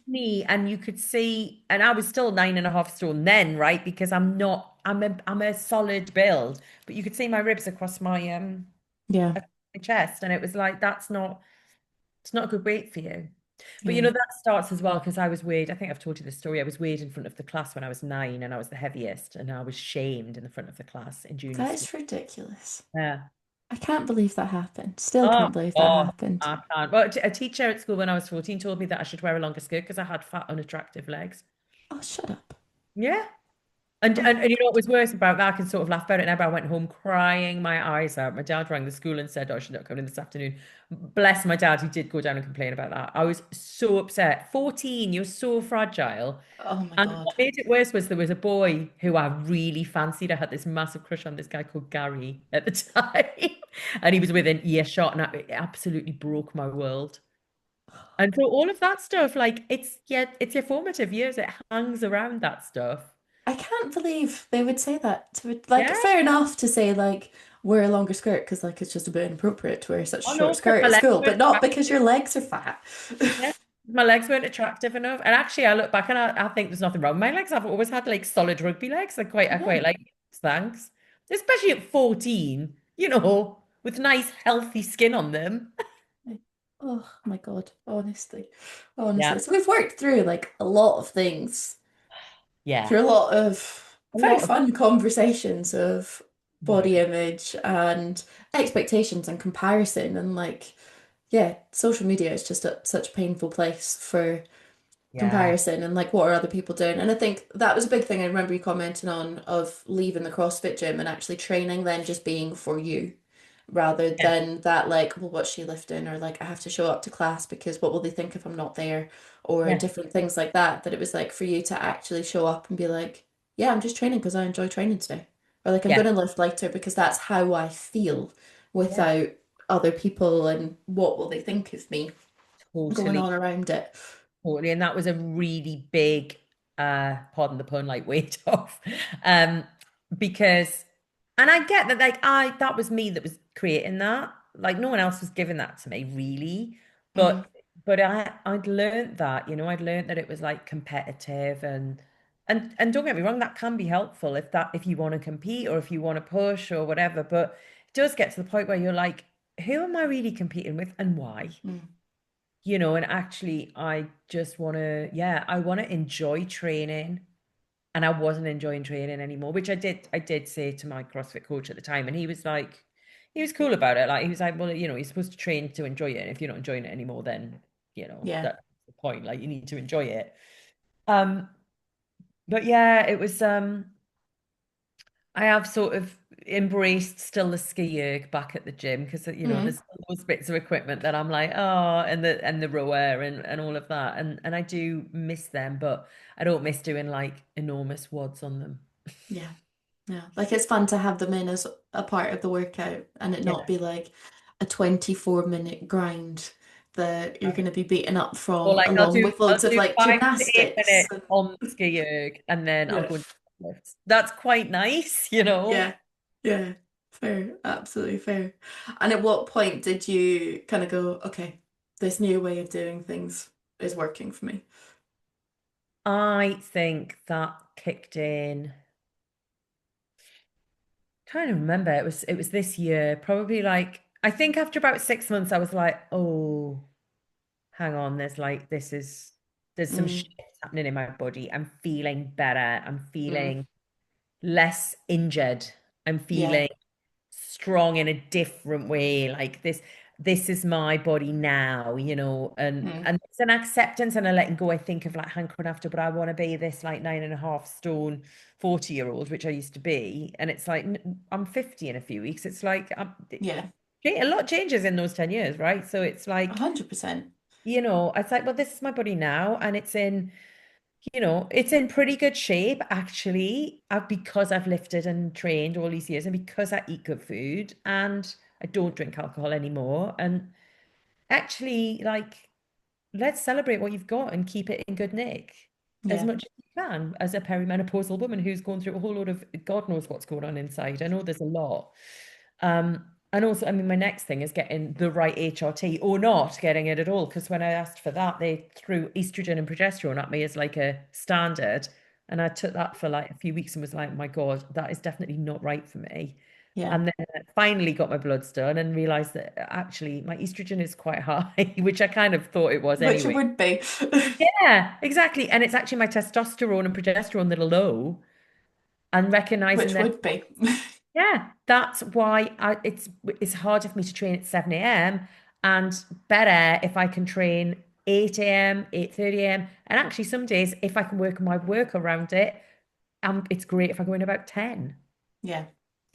me, and you could see, and I was still 9.5 stone then, right? Because I'm not, I'm a solid build, but you could see my ribs Yeah, across my chest, and it was like, it's not a good weight for you. But yeah. that starts as well because I was weighed. I think I've told you this story. I was weighed in front of the class when I was 9, and I was the heaviest, and I was shamed in the front of the class in junior That school. is ridiculous. Yeah. I can't believe that happened. Still Oh can't believe that God, happened. I can't. Well, a teacher at school when I was 14 told me that I should wear a longer skirt because I had fat, unattractive legs. Oh, shut up. Yeah. And, Oh and my and you know what God. was worse about that? I can sort of laugh about it now, but I went home crying my eyes out. My dad rang the school and said, "Oh, she's not coming in this afternoon." Bless my dad, he did go down and complain about that. I was so upset. 14, you're so fragile. Oh my And God. what made it worse was there was a boy who I really fancied. I had this massive crush on this guy called Gary at the time. And he was within earshot, and it absolutely broke my world. And so all of that stuff, like it's your formative years. It hangs around that stuff. I can't believe they would say that. Like, Yeah. fair enough to say, like, wear a longer skirt because, like, it's just a bit inappropriate to wear such a Oh short no, because skirt my at legs school, but weren't not because attractive. your legs are fat. Yeah. My legs weren't attractive enough. And actually I look back and I think there's nothing wrong with my legs. I've always had like solid rugby legs. I Yeah. quite like thanks. Especially at 14, with nice healthy skin on them. Oh my God, honestly. Honestly. Yeah. So we've worked through like a lot of things, Yeah. through a lot of A very lot of fun conversations of oh my body God. image and expectations and comparison. And like, yeah, social media is just such a painful place for Yeah. comparison and like what are other people doing. And I think that was a big thing I remember you commenting on of leaving the CrossFit gym and actually training then just being for you rather Yeah. than that like, well, what's she lifting? Or like I have to show up to class because what will they think if I'm not there? Or Yeah. different things like that. That it was like for you to actually show up and be like, yeah, I'm just training because I enjoy training today. Or like I'm Yeah. gonna lift lighter because that's how I feel Yeah. without other people and what will they think of me going Totally. on around it. Totally. And that was a really big, pardon the pun, like weight off. Um, because, and I get that, like, that was me that was creating that. Like, no one else was giving that to me, really. Mm, But I'd learned that, I'd learned that it was like competitive and don't get me wrong, that can be helpful if you want to compete or if you want to push or whatever. But it does get to the point where you're like, who am I really competing with and why? mm. And actually I just want to, yeah, I want to enjoy training and I wasn't enjoying training anymore, which I did say to my CrossFit coach at the time and he was cool about it. Like he was like, well, you're supposed to train to enjoy it. And if you're not enjoying it anymore, then, Yeah. that's the point. Like you need to enjoy it. Um, but yeah, it was, I have sort of embraced still the ski erg back at the gym because there's Mm, still those bits of equipment that I'm like, oh, and the rower and all of that. And I do miss them, but I don't miss doing like enormous wads on them. yeah. Yeah. Like it's fun to have them in as a part of the workout and it not Yeah. be like a 24-minute grind that you're going to be beaten up Or from, like I'll along do with I'll loads of do like 5 to 8 minutes gymnastics. And, on the ski erg and then I'll yeah. go and do lifts. That's quite nice. Yeah. Yeah. Fair. Absolutely fair. And at what point did you kind of go, okay, this new way of doing things is working for me? I think that kicked in. Trying to remember, it was this year, probably like I think after about 6 months, I was like, oh, hang on, there's some Mm, shit happening in my body. I'm feeling better. I'm mm, feeling less injured. I'm yeah. feeling strong in a different way. Like this is my body now, and Mm, and it's an acceptance and a letting go, I think, of like hankering after, but I want to be this like 9.5 stone 40-year-old, which I used to be. And it's like I'm 50 in a few weeks. It's like yeah. a lot changes in those 10 years, right? So it's like, 100%. it's like, well, this is my body now, and it's in pretty good shape actually, because I've lifted and trained all these years and because I eat good food and I don't drink alcohol anymore. And actually, like, let's celebrate what you've got and keep it in good nick as Yeah. much as you can as a perimenopausal woman who's gone through a whole lot of God knows what's going on inside. I know there's a lot. And also, I mean, my next thing is getting the right HRT or not getting it at all. Because when I asked for that, they threw estrogen and progesterone at me as like a standard. And I took that for like a few weeks and was like, my God, that is definitely not right for me. Yeah. And then I finally got my bloods done and realized that actually my estrogen is quite high, which I kind of thought it was Which it anyway. would be. Yeah, exactly. And it's actually my testosterone and progesterone that are low. And recognizing Which that, would be. yeah, that's why it's harder for me to train at 7 a.m. and better if I can train 8 a.m., 8:30 a.m. And actually some days if I can work my work around it, it's great if I go in about 10. Yeah.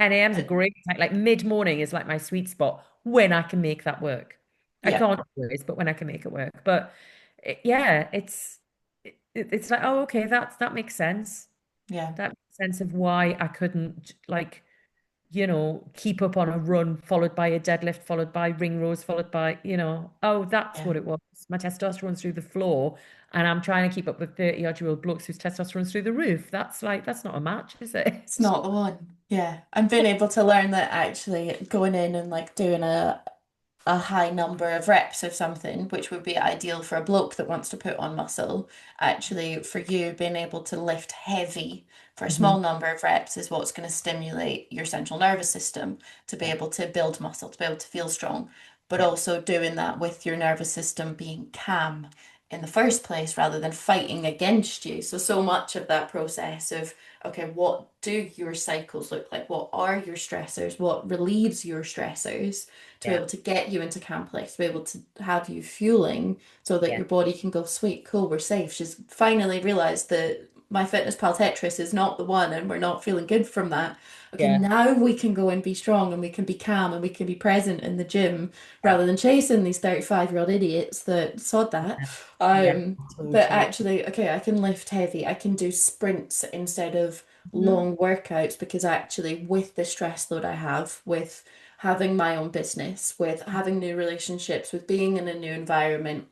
10 a.m. is a Uh, great time. Like mid-morning is like my sweet spot when I can make that work. I Yeah. can't always, but when I can make it work. But yeah, it's like, oh, okay, that makes sense. Yeah. That makes sense of why I couldn't like keep up on a run, followed by a deadlift, followed by ring rows, followed by, oh, that's Yeah. what it was. My testosterone's through the floor, and I'm trying to keep up with 30-odd-year-old blokes whose testosterone's through the roof. That's not a match, is It's it? not the one. Yeah. And being able to learn that actually going in and like doing a high number of reps of something, which would be ideal for a bloke that wants to put on muscle. Actually, for you, being able to lift heavy for a Hmm. small number of reps is what's going to stimulate your central nervous system to be Yeah, able to build muscle, to be able to feel strong, but yeah, also doing that with your nervous system being calm in the first place rather than fighting against you. So much of that process of, okay, what do your cycles look like? What are your stressors? What relieves your stressors? To be yeah, able to get you into camp life, to be able to have you fueling so that yeah, your body can go, sweet, cool, we're safe. She's finally realized that my fitness pal Tetris is not the one and we're not feeling good from that. Okay, yeah, now we can go and be strong and we can be calm and we can be present in the gym yeah, rather than chasing these 35-year-old idiots that sod that. yeah, But totally. actually, okay, I can lift heavy, I can do sprints instead of Mhm. long workouts because actually with the stress load I have, with having my own business, with having new relationships, with being in a new environment,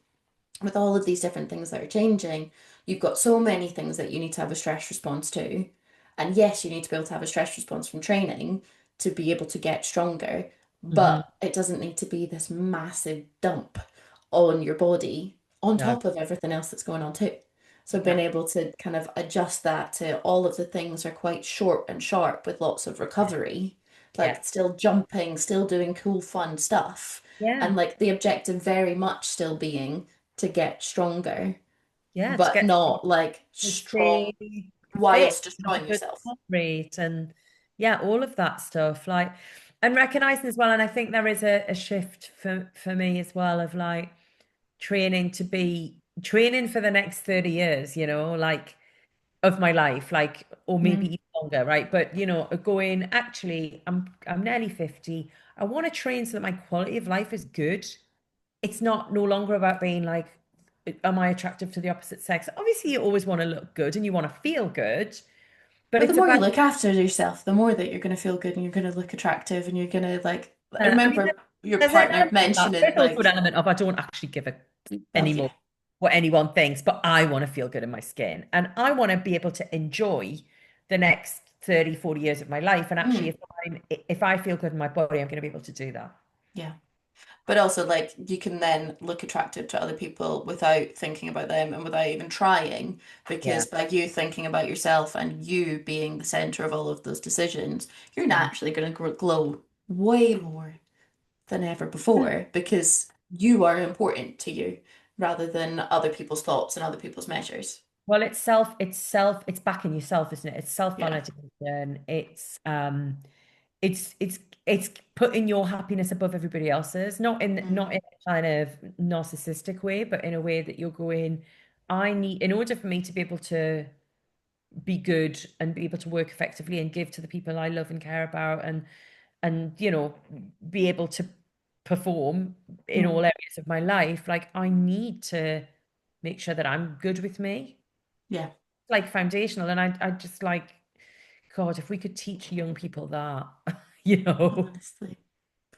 with all of these different things that are changing, you've got so many things that you need to have a stress response to. And yes, you need to be able to have a stress response from training to be able to get stronger, Hmm. but it doesn't need to be this massive dump on your body on No, top of everything else that's going on too. So being exactly. able to kind of adjust that to all of the things are quite short and sharp with lots of recovery, Yeah, like still jumping, still doing cool, fun stuff, yeah, and like the objective very much still being to get stronger, yeah. To but get not like to strong stay fit, whilst have a destroying good yourself. heart rate, and yeah, all of that stuff. Like, and recognizing as well, and I think there is a shift for me as well of like training for the next 30 years, like of my life, like, or maybe Mm. even longer, right? But going, actually, I'm nearly 50. I want to train so that my quality of life is good. It's not no longer about being like, am I attractive to the opposite sex? Obviously, you always want to look good and you want to feel good, but But the it's more you about, look after yourself, the more that you're going to feel good and you're going to look attractive and you're going to like, I I mean, remember your there's an partner element of that. mentioning There's also an like, element of I don't actually give a oh anymore yeah. what anyone thinks, but I want to feel good in my skin. And I want to be able to enjoy the next 30, 40 years of my life. And actually, Mm, if I feel good in my body, I'm going to be able to do that. yeah. But also like you can then look attractive to other people without thinking about them and without even trying, Yeah. because by you thinking about yourself and you being the center of all of those decisions, you're Mhm. naturally going to glow way more than ever before because you are important to you rather than other people's thoughts and other people's measures. Well, it's backing yourself, isn't it? It's Yeah. self-validation. It's it's it's putting your happiness above everybody else's, not Mm, in a kind of narcissistic way, but in a way that you're going, I need, in order for me to be able to be good and be able to work effectively and give to the people I love and care about, and be able to perform in all mm, areas of my life, like I need to make sure that I'm good with me, yeah. like foundational. And I just like, God, if we could teach young people that, you know, Honestly.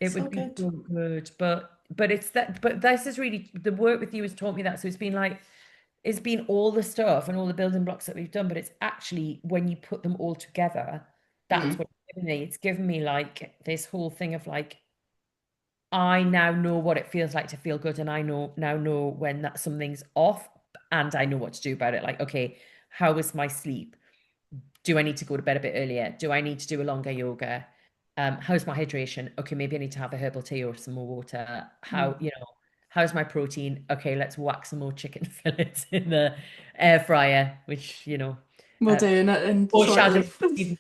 it So would be good. so good. But it's that, but this is really, the work with you has taught me that. So it's been like, it's been all the stuff and all the building blocks that we've done, but it's actually when you put them all together, that's Mm, what it's given me. It's given me like this whole thing of like, I now know what it feels like to feel good, and I now know when that something's off, and I know what to do about it. Like, okay, how was my sleep? Do I need to go to bed a bit earlier? Do I need to do a longer yoga? How's my hydration? Okay, maybe I need to have a herbal tea or some more water. mm. How's my protein? Okay, let's whack some more chicken fillets in the air fryer, which, We'll uh, do it foreshadow. shortly.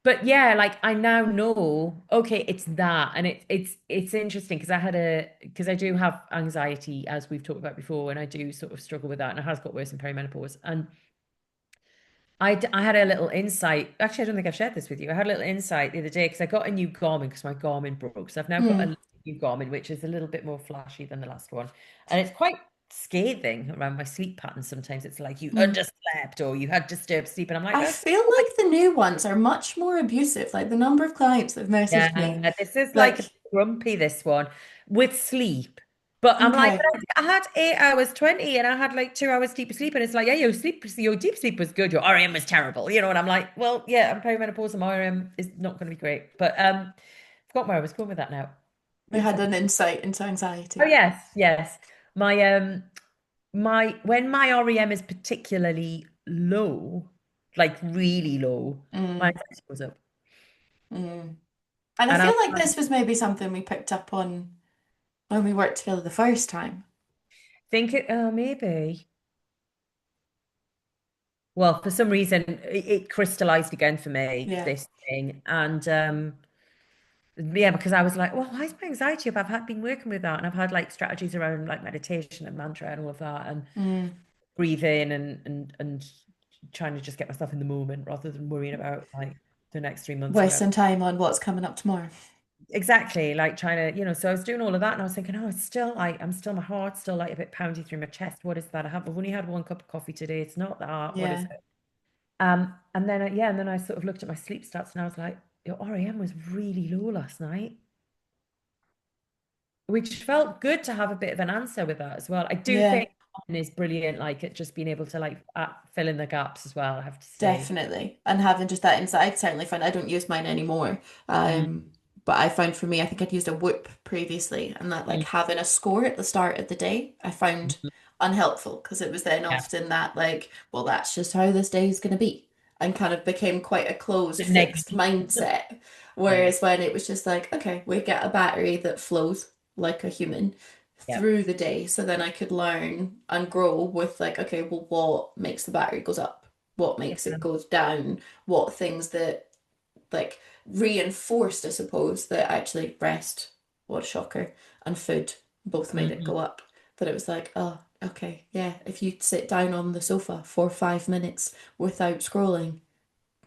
But yeah, like I now know, okay, it's that. And it's interesting because because I do have anxiety, as we've talked about before, and I do sort of struggle with that, and it has got worse in perimenopause. And I had a little insight. Actually, I don't think I've shared this with you. I had a little insight the other day because I got a new Garmin because my Garmin broke. So I've now got Mm, a new Garmin, which is a little bit more flashy than the last one. And it's quite scathing around my sleep patterns. Sometimes it's like you mm. underslept or you had disturbed sleep. And I'm like, I that's feel like the new ones are much more abusive. Like the number of clients that have messaged me, yeah, this is like a like, bit grumpy, this one, with sleep. But I'm like, okay, but I had 8 hours 20 and I had like 2 hours deep sleep. And it's like, yeah, your deep sleep was good. Your REM was terrible. And I'm like, well, yeah, I'm perimenopause and my REM is not going to be great. But forgot where I was going with that now. you Where did had I? an insight into Oh anxiety. yes, yes. My when my REM is particularly low, like really low, my Mm, anxiety goes up. mm. And I And I feel like this was maybe something we picked up on when we worked together the first time. think maybe. Well, for some reason, it crystallized again for me, Yeah. this thing. And yeah, because I was like, well, why is my anxiety up? Been working with that. And I've had like strategies around like meditation and mantra and all of that and Mm. breathing and trying to just get myself in the moment rather than worrying about like the next 3 months or Waste whatever. some time on what's coming up tomorrow. Exactly. Like trying to, so I was doing all of that and I was thinking, oh, it's still like, my heart's still like a bit poundy through my chest. What is that? I've only had 1 cup of coffee today. It's not that. What is Yeah. it? And then yeah, and then I sort of looked at my sleep stats and I was like, your REM was really low last night, which felt good to have a bit of an answer with that as well. I do Yeah. think Martin is brilliant, like at just being able to like fill in the gaps as well, I have to say. Definitely. And having just that insight, I certainly find I don't use mine anymore. Mm, But I found for me, I think I'd used a Whoop previously, and that like mm, having a score at the start of the day, I found mm. unhelpful because it was then Yeah. often that like, well, that's just how this day is going to be, and kind of became quite a closed, fixed Negative. mindset. Yeah. Whereas when it was just like, okay, we get a battery that flows like a human Yeah. through the day, so then I could learn and grow with like, okay, well, what makes the battery goes up? What Yeah. makes it goes down? What things that like reinforced, I suppose, that actually rest, what a shocker, and food both made it Mhm. go up. That it was like, oh. Okay, yeah. If you sit down on the sofa for 5 minutes without scrolling,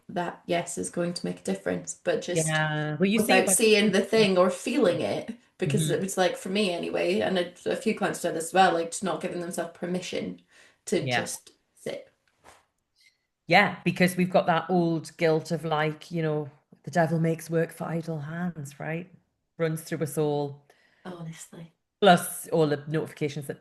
that yes is going to make a difference. But just Yeah. Well, you see it without by seeing the yeah. thing or feeling it, because Hmm. it was like for me anyway, and a few clients said this as well, like just not giving themselves permission to Yeah. just sit. Yeah, because we've got that old guilt of like, the devil makes work for idle hands, right? Runs through us all. Honestly. Plus all the notifications that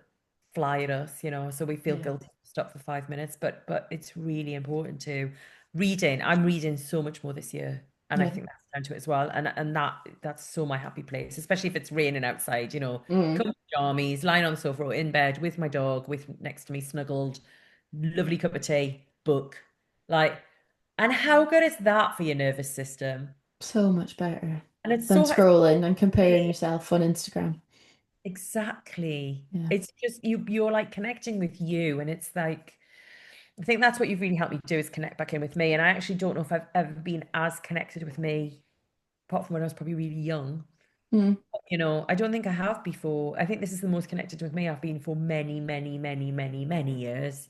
fly at us, so we feel Yeah. guilty to stop for 5 minutes, but it's really important to reading. I'm reading so much more this year, and I Yeah. think that's down to it as well. And that's so my happy place, especially if it's raining outside, Mm. come jammies, lying on the sofa or in bed with my dog, with next to me snuggled, lovely cup of tea, book. Like, and how good is that for your nervous system? So much better And it's than so scrolling and comparing yourself on Instagram. exactly. Yeah. It's just you're like connecting with you, and it's like I think that's what you've really helped me do is connect back in with me. And I actually don't know if I've ever been as connected with me, apart from when I was probably really young. Mm. I don't think I have before. I think this is the most connected with me I've been for many, many, many, many, many years.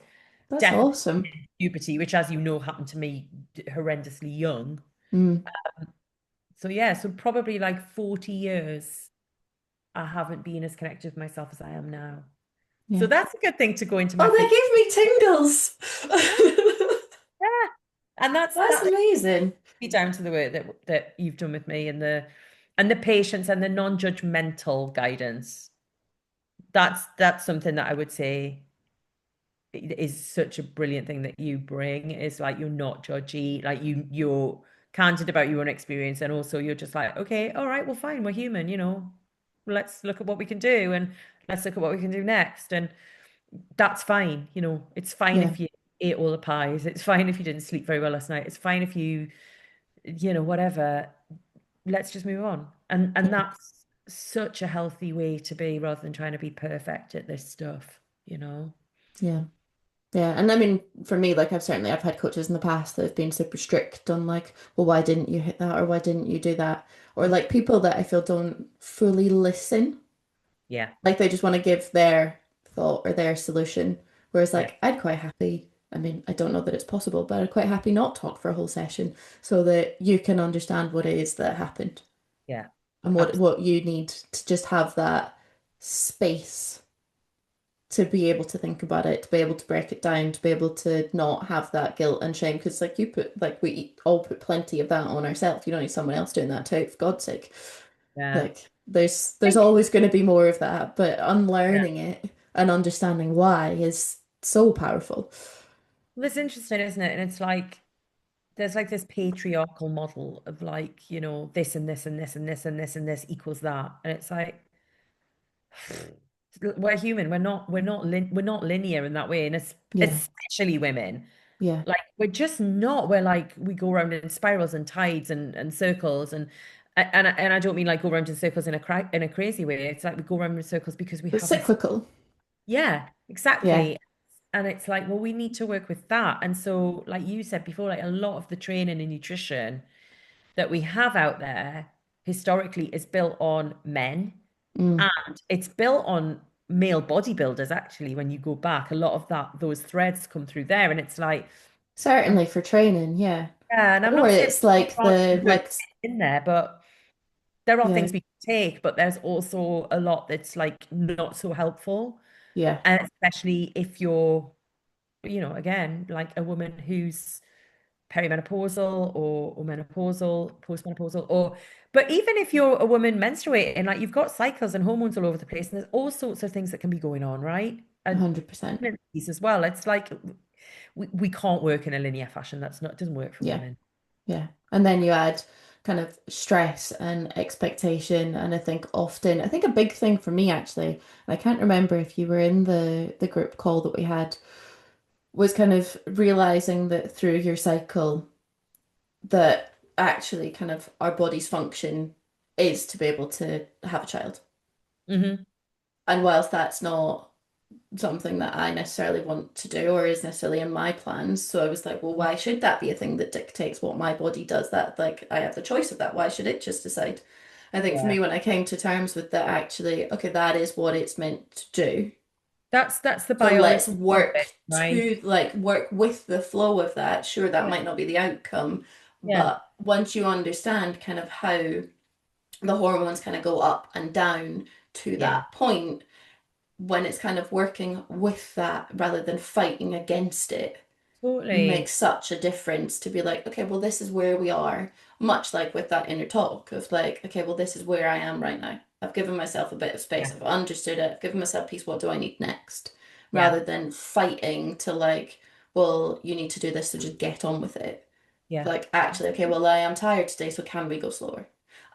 That's Definitely awesome. puberty, which, as you know, happened to me horrendously young. Mm. So yeah, so probably like 40 years I haven't been as connected with myself as I am now. So Yeah. that's a good thing to go into my Oh, that 50. gave me tingles. Yeah. And that's That's that amazing. be down to the work that you've done with me and the patience and the non-judgmental guidance. That's something that I would say is such a brilliant thing that you bring. Is like you're not judgy, like you're candid about your own experience, and also you're just like, okay, all right, well, fine, we're human, let's look at what we can do and let's look at what we can do next. And that's fine, it's fine Yeah. if you ate all the pies, it's fine if you didn't sleep very well last night, it's fine if whatever. Let's just move on. And Yeah. that's such a healthy way to be rather than trying to be perfect at this stuff. Yeah. Yeah. And I mean, for me, like I've had coaches in the past that have been super strict on like, well, why didn't you hit that or why didn't you do that? Or like people that I feel don't fully listen. Yeah, Like they just want to give their thought or their solution. Whereas yeah, like I'd quite happy, I mean, I don't know that it's possible, but I'd quite happy not talk for a whole session so that you can understand what it is that happened yeah. and what Absolutely. what you need to just have that space to be able to think about it, to be able to break it down, to be able to not have that guilt and shame. Because like you put like we all put plenty of that on ourselves. You don't need someone else doing that too, for God's sake. Yeah. Like there's Think, always going to be more of that, but yeah. unlearning it and understanding why is so powerful. Well, it's interesting, isn't it? And it's like there's like this patriarchal model of like, this and this and this and this and this and this equals that. And it's like we're human. We're not linear in that way. And Yeah, especially women. yeah. Like we're just not. We're like we go around in spirals and tides and circles and I don't mean like go around in circles in a crazy way. It's like we go around in circles because we It's have this. cyclical. Yeah, Yeah. exactly. And it's like, well, we need to work with that. And so, like you said before, like a lot of the training and nutrition that we have out there historically is built on men Mm. and it's built on male bodybuilders. Actually, when you go back, a lot of those threads come through there. And it's like, I'm Certainly for training, yeah. yeah, and I'm Or not saying it's like can't the work like in there, but there are yeah, things we can take, but there's also a lot that's like not so helpful. yeah. And especially if you're, again, like a woman who's perimenopausal or menopausal, postmenopausal, but even if you're a woman menstruating, like you've got cycles and hormones all over the place, and there's all sorts of things that can be going on, right? And 100%. pregnancies as well. It's like we can't work in a linear fashion. That's not, it doesn't work for Yeah. women. Yeah. And then you add kind of stress and expectation. And I think a big thing for me actually, and I can't remember if you were in the group call that we had, was kind of realizing that through your cycle that actually kind of our body's function is to be able to have a child. Hmm. And whilst that's not something that I necessarily want to do or is necessarily in my plans. So I was like, well, why should that be a thing that dictates what my body does? That like I have the choice of that. Why should it just decide? I think for Yeah. me, when I came to terms with that, actually, okay, that is what it's meant to do. That's the So let's biology of it, work right? to like work with the flow of that. Sure, that Yeah. might not be the outcome, Yeah. but once you understand kind of how the hormones kind of go up and down to Yeah. that point, when it's kind of working with that rather than fighting against it, Totally. makes such a difference to be like, okay, well, this is where we are. Much like with that inner talk of like, okay, well, this is where I am right now. I've given myself a bit of space. Yeah. I've understood it. I've given myself peace. What do I need next? Yeah. Rather than fighting to like, well, you need to do this, so just get on with it. Yeah. Like, actually, okay, well, I am tired today, so can we go slower?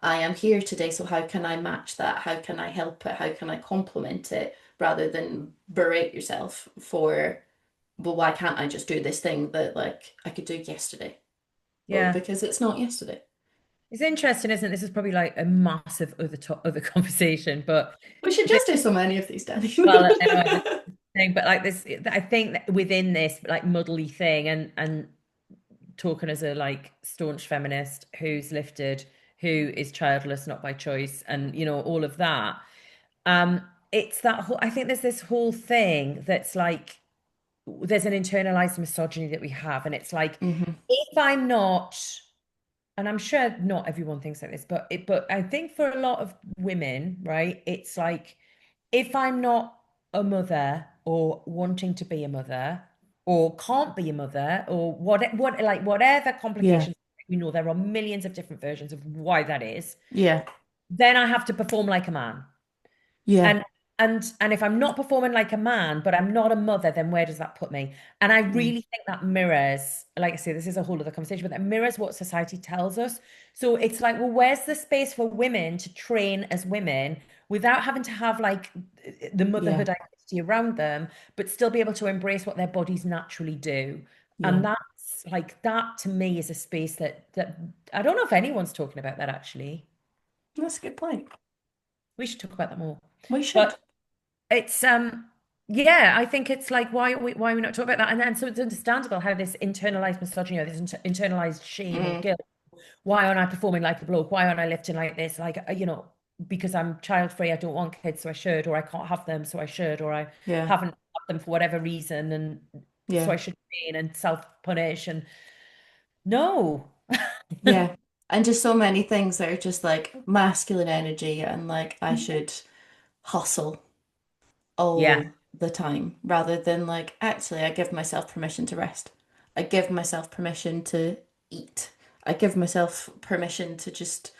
I am here today, so how can I match that? How can I help it? How can I complement it? Rather than berate yourself for, well, why can't I just do this thing that like I could do yesterday? Well, Yeah. because it's not yesterday. It's interesting, isn't it? This is probably like a massive other conversation, but We should this, just do so many of these, Danny. well, I know this thing, but like this, I think that within this like muddly thing, and talking as a like staunch feminist who's lifted, who is childless not by choice, and all of that. Um, it's that whole. I think there's this whole thing that's like there's an internalized misogyny that we have, and it's like Hmm. if I'm not. And I'm sure not everyone thinks like this, but I think for a lot of women, right, it's like if I'm not a mother or wanting to be a mother or can't be a mother or what like whatever Yeah, complications, we know there are millions of different versions of why that is, yeah, then I have to perform like a man. yeah, And and if I'm not performing like a man, but I'm not a mother, then where does that put me? And I mm, really think that mirrors, like I say, this is a whole other conversation, but that mirrors what society tells us. So it's like, well, where's the space for women to train as women without having to have like the yeah, motherhood identity around them, but still be able to embrace what their bodies naturally do. yeah. And that's like that to me is a space that I don't know if anyone's talking about that actually. That's a good point. We should talk about that more. We should. But it's yeah, I think it's like why are we not talking about that? And then so it's understandable how this internalized misogyny or this internalized shame or Mm, guilt. Why aren't I performing like a bloke? Why aren't I lifting like this? Like because I'm child free, I don't want kids, so I should, or I can't have them, so I should, or I yeah, haven't had them for whatever reason, and so yeah, I should train and self punish. And no, yeah. And just so many things that are just like masculine energy and like I should hustle yeah, all the time rather than like actually I give myself permission to rest. I give myself permission to eat. I give myself permission to just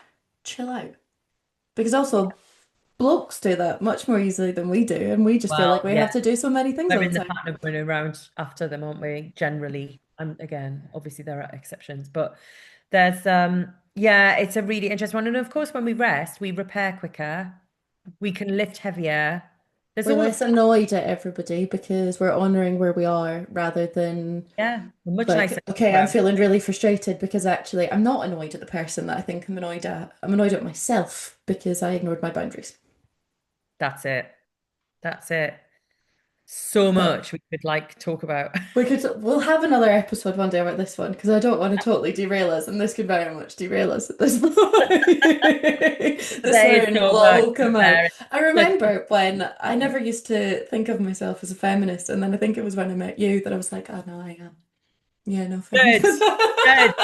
chill out. Because also blokes do that much more easily than we do, and we just feel like well, we have yeah. to do so many things We're all in the the time. pattern of running around after them, aren't we? Generally. And again, obviously there are exceptions, but there's yeah, it's a really interesting one. And of course, when we rest, we repair quicker, we can lift heavier. There's We're all of less that. annoyed at everybody because we're honoring where we are rather than Yeah, we're much nicer like, okay, I'm around. feeling really frustrated because actually I'm not annoyed at the person that I think I'm annoyed at. I'm annoyed at myself because I ignored my boundaries. That's it. That's it. So But much we could like talk about. we'll have another episode one day about this one because I don't want to totally derail us, and this could very much derail us at this point. This There is one will so much all come out. preparing. I Such remember when I never used to think of myself as a feminist, and then I think it was when I met you that I was like, oh no, I am. Yeah, no, fair good. enough. Good.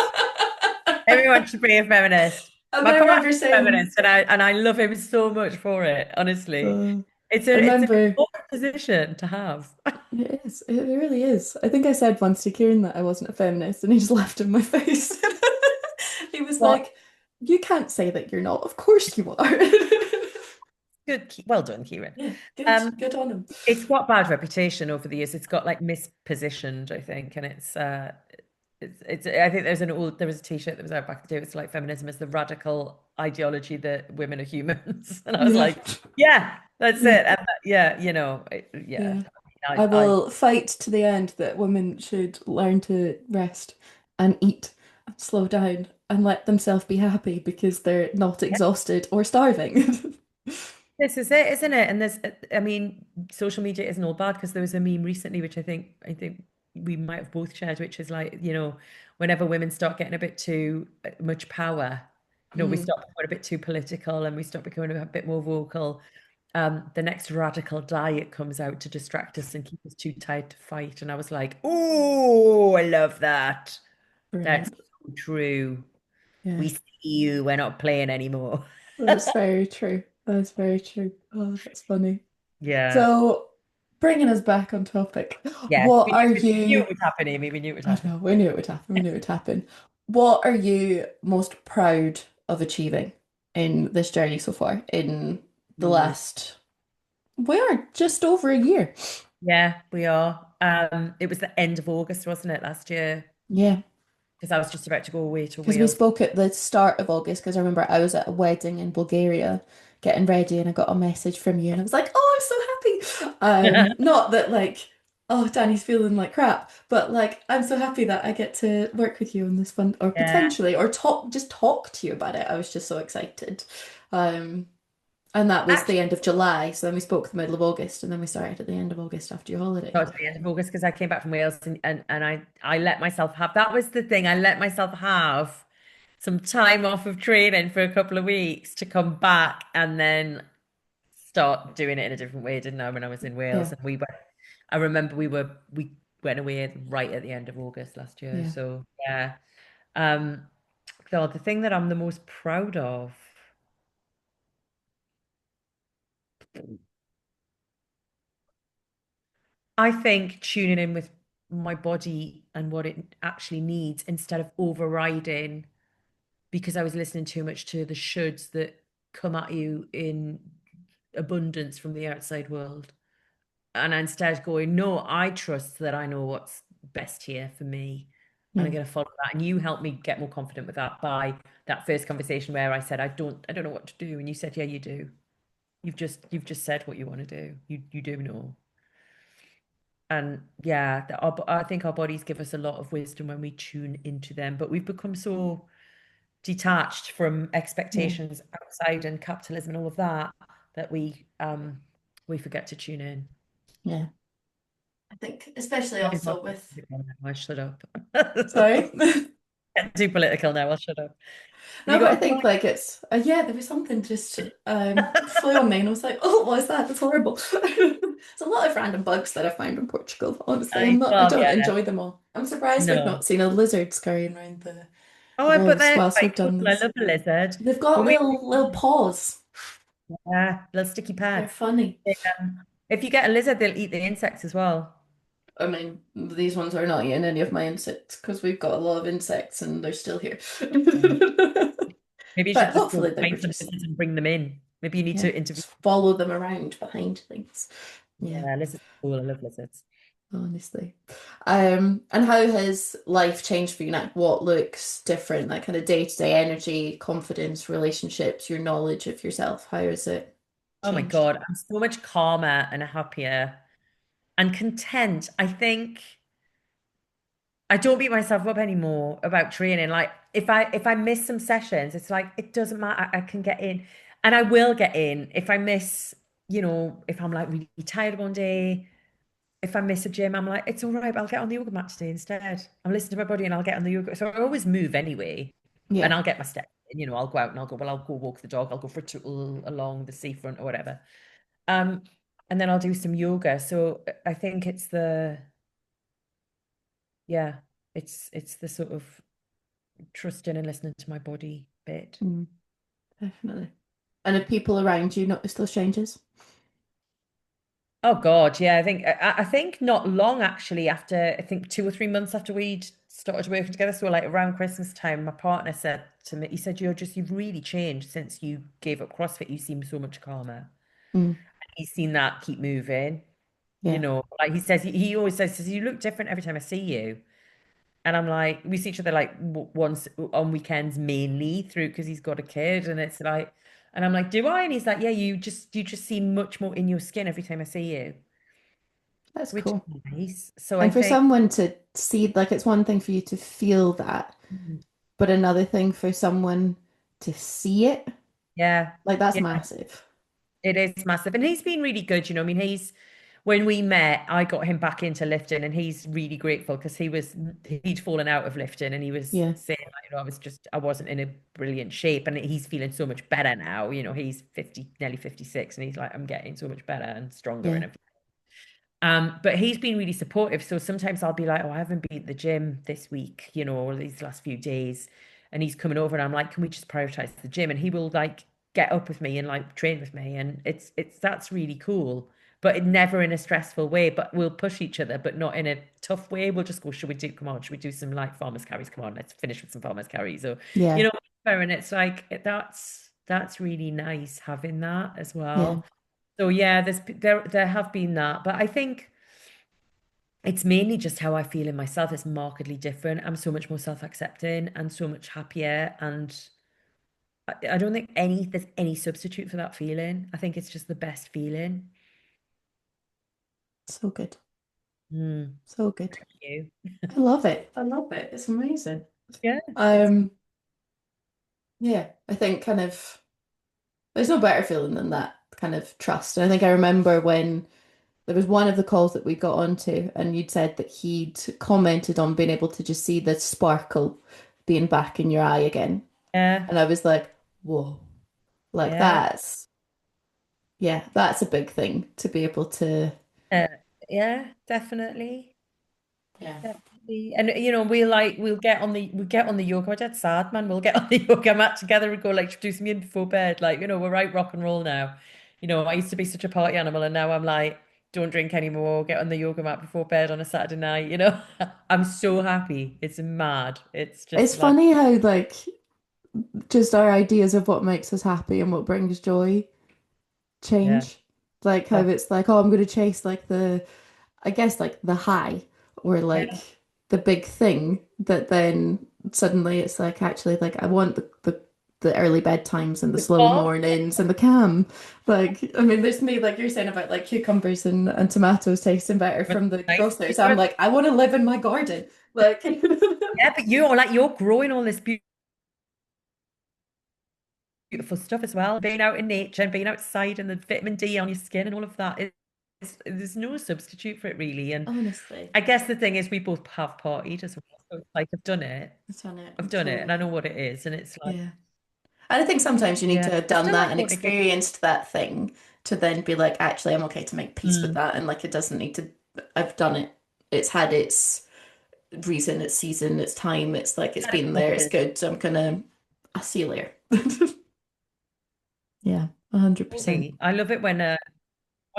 Everyone should be a feminist. And My I partner's remember a saying, feminist, and I love him so much for it, honestly. uh, It's I an remember. important position to have. It is. It really is. I think I said once to Kieran that I wasn't a feminist, and he just laughed in my face. He was What like, "You can't say that you're not. Of course you are." good, well done, Kieran. Yeah, good, Um, good on him. it's got bad reputation over the years. It's got like mispositioned, I think, and it's I think there was a t-shirt that was out back in the day. It's like feminism is the radical ideology that women are humans, and I was Yeah, like, yeah, that's yeah, it. And yeah, yeah. yeah. I I will fight to the end that women should learn to rest and eat and slow down and let themselves be happy because they're not yeah. exhausted or starving. This is it, isn't it? And I mean, social media isn't all bad because there was a meme recently, which I think we might have both shared, which is like, whenever women start getting a bit too much power, we Mm, start becoming a bit too political and we start becoming a bit more vocal. the next radical diet comes out to distract us and keep us too tired to fight. And I was like, oh, I love that. That's Brilliant. so true. Yeah, We see you, we're not playing anymore. that's very true. That's very true. Oh, that's funny. Yeah. So, bringing us back on topic, Yeah. what We are knew it you? would happen, Amy. We knew it would I happen. know, we knew it would happen. We knew it would happen. What are you most proud of achieving in this journey so far in the Mm. last, we are just over a year. Yeah, we are. It was the end of August, wasn't it, last year? Yeah. Because I was just about to go away to Because we Wales. spoke at the start of August, because I remember I was at a wedding in Bulgaria getting ready and I got a message from you and I was like, oh, I'm so happy. Not that like, oh, Danny's feeling like crap, but like I'm so happy that I get to work with you on this fun or Yeah. potentially or talk to you about it. I was just so excited. Um, and that was the Actually, end of July. So then we spoke the middle of August and then we started at the end of August after your holiday. got to the end of August because I came back from Wales and I let myself have that was the thing. I let myself have some time off of training for a couple of weeks to come back and then start doing it in a different way, didn't I, when I was in Wales? Yeah, And I remember we went away right at the end of August last year. yeah. So yeah. Um, God, the thing that I'm the most proud of, I think tuning in with my body and what it actually needs instead of overriding because I was listening too much to the shoulds that come at you in abundance from the outside world. And instead going, no, I trust that I know what's best here for me. And I'm Yeah. going to follow that. And you helped me get more confident with that by that first conversation where I said, I don't know what to do. And you said, yeah, you do. You've just said what you want to do. You do know. And yeah, I think our bodies give us a lot of wisdom when we tune into them, but we've become so detached from Yeah. expectations outside and capitalism and all of that that we forget to tune in. Yeah. I think especially Getting more also with political now, I shut up. sorry. Getting too political now, I'll shut up. Have you No, but I got a think point? like it's yeah, there was something just flew on me and I was like, oh, what is that? That's horrible. It's a lot of random bugs that I found in Portugal. Honestly, Nice. I Well, don't yeah, enjoy them all. I'm surprised we've not no. seen a lizard scurrying around Oh, the but walls they're whilst quite we've done cool. I this. love a lizard. They've got When we, little paws. yeah, little sticky They're pads. funny. If you get a lizard, they'll eat the insects as well. I mean, these ones are not eating any of my insects because we've got a lot of insects and they're still here. Mm. Maybe you But should just hopefully go they find some produce some. lizards and bring them in. Maybe you need Yeah, to interview. just follow them around behind things. Yeah, Yeah, lizards are cool. I love lizards. honestly. And how has life changed for you now? What looks different? That kind of day-to-day energy, confidence, relationships, your knowledge of yourself. How has it Oh my changed? God, I'm so much calmer and happier and content. I think I don't beat myself up anymore about training. Like if I miss some sessions, it's like it doesn't matter. I can get in, and I will get in. If I miss, if I'm like really tired one day, if I miss a gym, I'm like, it's all right. I'll get on the yoga mat today instead. I'm listening to my body, and I'll get on the yoga. So I always move anyway, and Yeah, I'll get my step in. I'll go out and I'll go. Well, I'll go walk the dog. I'll go for a tool along the seafront or whatever. Um, and then I'll do some yoga. So I think it's yeah, it's the sort of trusting and listening to my body bit. mm, definitely. And have people around you noticed those changes? Oh God, yeah. I think not long actually after I think 2 or 3 months after we'd started working together. So like around Christmas time, my partner said to me, he said, you've really changed since you gave up CrossFit. You seem so much calmer. Mm, He's seen that keep moving. yeah, Like he says, he always says, you look different every time I see you. And I'm like, we see each other like once on weekends mainly through because he's got a kid, and it's like, and I'm like, do I? And he's like, yeah, you just seem much more in your skin every time I see you, that's which is cool. nice. So I And for think, someone to see, like, it's one thing for you to feel that, mm, but another thing for someone to see it, yeah, like, that's yeah, massive. it is massive, and he's been really good. I mean, when we met, I got him back into lifting, and he's really grateful because he'd fallen out of lifting, and he was Yeah. saying, I wasn't in a brilliant shape, and he's feeling so much better now. He's 50, nearly 56, and he's like, I'm getting so much better and stronger Yeah. and everything. But he's been really supportive. So sometimes I'll be like, oh, I haven't been at the gym this week, or these last few days. And he's coming over and I'm like, can we just prioritize the gym? And he will like get up with me and like train with me. And that's really cool. But never in a stressful way. But we'll push each other, but not in a tough way. We'll just go, should we do some like farmers carries? Come on, let's finish with some farmers carries. Or, you Yeah. know, and it's like that's really nice having that as Yeah. well. So yeah, there have been that, but I think it's mainly just how I feel in myself. It's markedly different. I'm so much more self-accepting and so much happier, and I don't think there's any substitute for that feeling. I think it's just the best feeling. So good. Mm, So good. thank you. I love it. I love it. It's amazing. Yeah, it's Um, yeah, I think kind of there's no better feeling than that kind of trust. And I think I remember when there was one of the calls that we got onto, and you'd said that he'd commented on being able to just see the sparkle being back in your eye again. yeah, And I was like, whoa, like yeah. that's a big thing to be able to, Uh, yeah, definitely. yeah. Definitely. And we'll get on the yoga. My dad's sad, man. We'll get on the yoga mat together and go like do some yin before bed. Like, we're out rock and roll now. I used to be such a party animal and now I'm like, don't drink anymore, get on the yoga mat before bed on a Saturday night. I'm so happy. It's mad. It's It's just like, funny how like just our ideas of what makes us happy and what brings joy yeah. change. Like how Oh, it's like, oh, I'm going to chase like I guess like the high or like yeah. the big thing that then suddenly it's like actually like I want the early bedtimes and the The slow calm. mornings and the calm. Like I mean there's me like you're saying about like cucumbers and tomatoes tasting better from the Nice. grocers. I'm like I want to live in my garden. Like Yeah, but you're growing all this beautiful stuff as well. Being out in nature and being outside and the vitamin D on your skin and all of that there's no substitute for it really. And honestly, I guess the thing is we both have partied as well. So it's like I've done it. it's on it I've done it and I know totally. what it is. And it's like, Yeah. And I think sometimes you need yeah, to have I done still that like and going to gigs. experienced that thing to then be like, actually, I'm okay to make peace with Mm. that. And like, it doesn't need to, I've done it. It's had its reason, its season, its time. It's like, it's Had its been there. It's moment. good. So I'll see you later. Yeah, 100%. Totally. I love it when I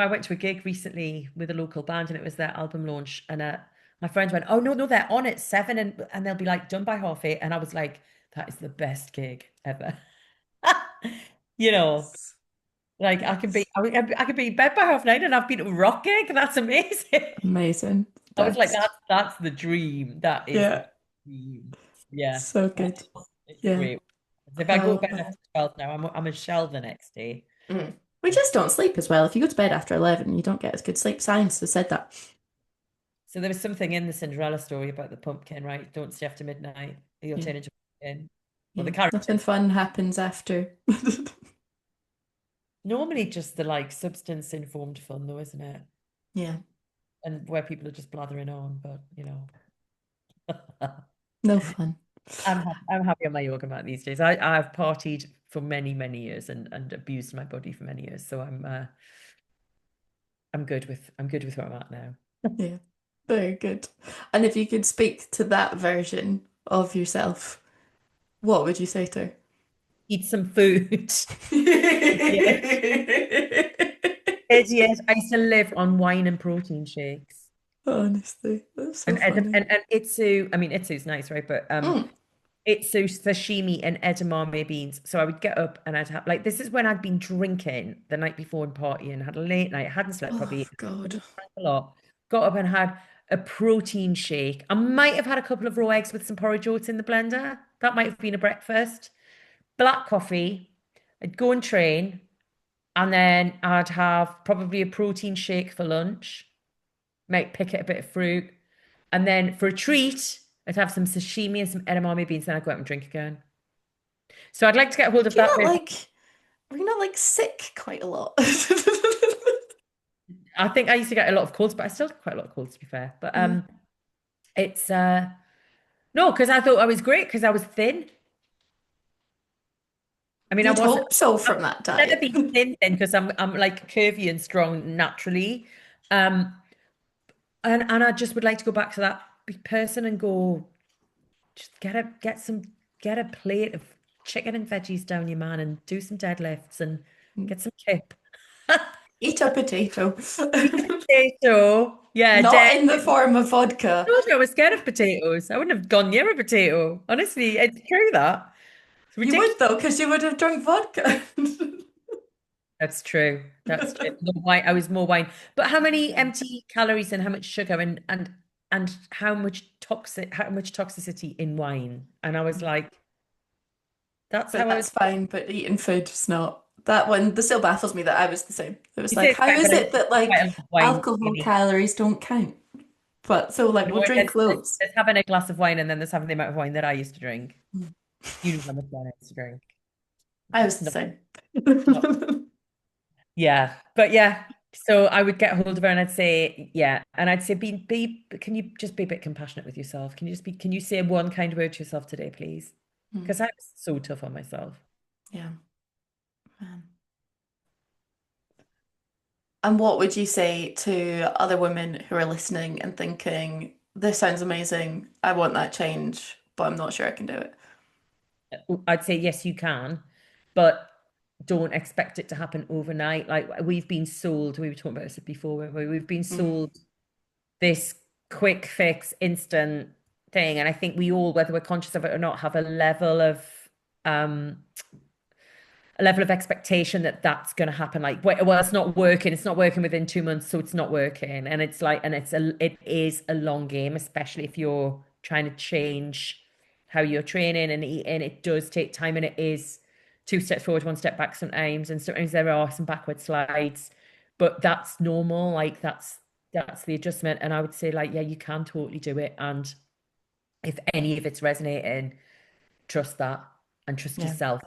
went to a gig recently with a local band and it was their album launch. And my friends went, oh, no, no, they're on at 7 and they'll be like done by half 8. And I was like, that is the best gig ever. You know, Yes. like Yes. I could be in bed by half 9 and I've been to a rock gig. That's amazing. Amazing. I was like, Best. that's the dream. That is the Yeah. dream. Yeah, So good. it's Yeah. great. If I go to Oh, bed man. after 12 now, I'm a shell the next day. Mm. We just don't sleep as well. If you go to bed after 11, you don't get as good sleep. Science has said that. So there was something in the Cinderella story about the pumpkin, right? Don't stay after midnight, or you'll Yeah. turn into a pumpkin. Well, the Yeah. Nothing characters. fun happens after. Normally just the like substance informed fun though, isn't it? Yeah. And where people are just blathering on, but No fun. I'm happy on my yoga mat these days. I've partied for many, many years and abused my body for many years. So I'm good with where I'm at now. Yeah. Very good. And if you could speak to that version of yourself, what would you say to Eat some food. her? Idiot. Idiot. I used to live on wine and protein shakes. Honestly, that's so And funny. itsu, I mean itsu's nice, right? But Mm. itsu sashimi and edamame beans. So I would get up and I'd have like this is when I'd been drinking the night before and partying, had a late night, hadn't slept Oh probably God. drank a lot, got up and had a protein shake. I might have had a couple of raw eggs with some porridge oats in the blender. That might have been a breakfast. Black coffee. I'd go and train, and then I'd have probably a protein shake for lunch. Might pick it a bit of fruit. And then for a treat, I'd have some sashimi and some edamame beans, then I'd go out and drink again. So I'd like to get a hold of Do you that not version. like, are you not like sick quite a lot? I think I used to get a lot of colds, but I still get quite a lot of colds to be fair. But Yeah. it's no, because I thought I was great because I was thin. I mean, I You'd wasn't. hope so I've from that never diet. been thin because I'm like curvy and strong naturally. Um, and I just would like to go back to that person and go, just get a plate of chicken and veggies down your man and do some deadlifts and get some kip. Eat a potato. Eat a potato. Yeah, Not dead. in the I form of vodka. told you I was scared of potatoes. I wouldn't have gone near a potato. Honestly, it's true that. It's You ridiculous. would though, because you would have drunk vodka. That's true. That's true. More wine. I was more wine. But how many empty calories and how much sugar and how much toxicity in wine? And I was like, that's But how I was. that's fine, but eating food is not. That one, this still baffles me that I was the same. It was You say like, it's how fine, is but it it's that quite like a lot of wine, alcohol Amy. calories don't count? But so like You we'll know, drink loads. there's having a glass of wine and then there's having the amount of wine that I used to drink. You know how much wine I used to drink. I was the No, same. not yeah. But yeah. So I would get hold of her and I'd say, yeah. And I'd say, can you just be a bit compassionate with yourself? Can you say one kind word to yourself today, please? Mm, Because I was so tough on myself. yeah, man. And what would you say to other women who are listening and thinking, this sounds amazing. I want that change, but I'm not sure I can do it. I'd say, yes, you can, but don't expect it to happen overnight. Like we've been sold, we were talking about this before, weren't we? We've been Mm, sold this quick fix, instant thing. And I think we all, whether we're conscious of it or not, have um a level of expectation that that's going to happen. Like, well, it's not working. It's not working within 2 months, so it's not working. And it's like, and it is a long game, especially if you're trying to change how you're training and eating. It does take time, and it is two steps forward, one step back sometimes, and sometimes there are some backward slides, but that's normal. Like that's the adjustment. And I would say, like, yeah, you can totally do it. And if any of it's resonating, trust that and trust yeah, yourself.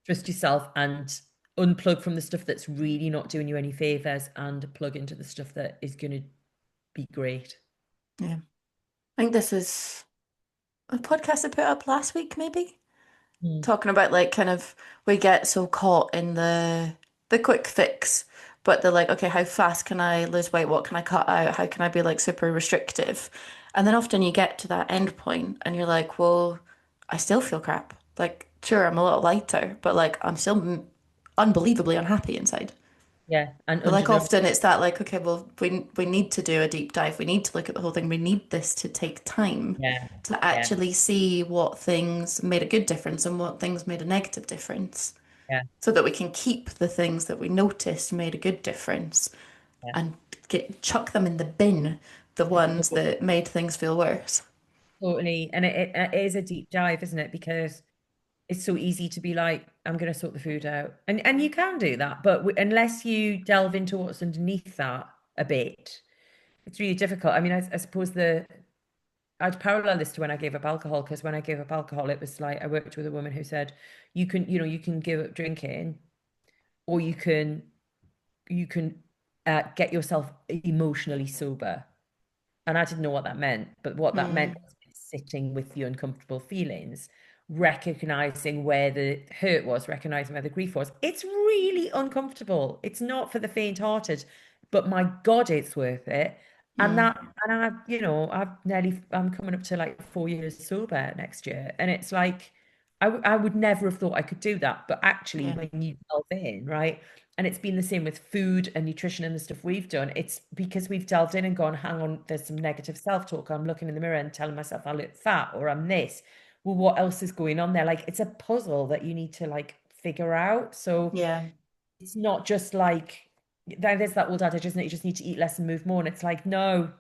Trust yourself and unplug from the stuff that's really not doing you any favors and plug into the stuff that is going to be great. yeah. I think this is a podcast I put up last week, maybe. Mm. Talking about like kind of we get so caught in the quick fix, but they're like, okay, how fast can I lose weight? What can I cut out? How can I be like super restrictive? And then often you get to that end point and you're like, well, I still feel crap. Like, sure, I'm a little lighter, but like I'm still unbelievably unhappy inside. Yeah, and But like undernourished. often it's that like, okay, well, we need to do a deep dive. We need to look at the whole thing. We need this to take time Yeah, to yeah, actually see what things made a good difference and what things made a negative difference, yeah, so that we can keep the things that we noticed made a good difference yeah. and get chuck them in the bin, the ones that made things feel worse. Totally. And it is a deep dive, isn't it? Because it's so easy to be like, I'm going to sort the food out. And you can do that, but unless you delve into what's underneath that a bit, it's really difficult. I mean, I suppose I'd parallel this to when I gave up alcohol, because when I gave up alcohol, it was like I worked with a woman who said, you can give up drinking, or you can get yourself emotionally sober. And I didn't know what that meant, but what that meant Mm, was sitting with the uncomfortable feelings, recognizing where the hurt was, recognizing where the grief was. It's really uncomfortable. It's not for the faint-hearted, but my God, it's worth it. And mm, I'm coming up to like 4 years sober next year. And it's like, I would never have thought I could do that. But actually, yeah, when you delve in, right? And it's been the same with food and nutrition and the stuff we've done. It's because we've delved in and gone, hang on, there's some negative self-talk. I'm looking in the mirror and telling myself I look fat or I'm this. Well, what else is going on there? Like it's a puzzle that you need to like figure out. So yeah, it's not just like there's that old adage, isn't it? You just need to eat less and move more. And it's like, no,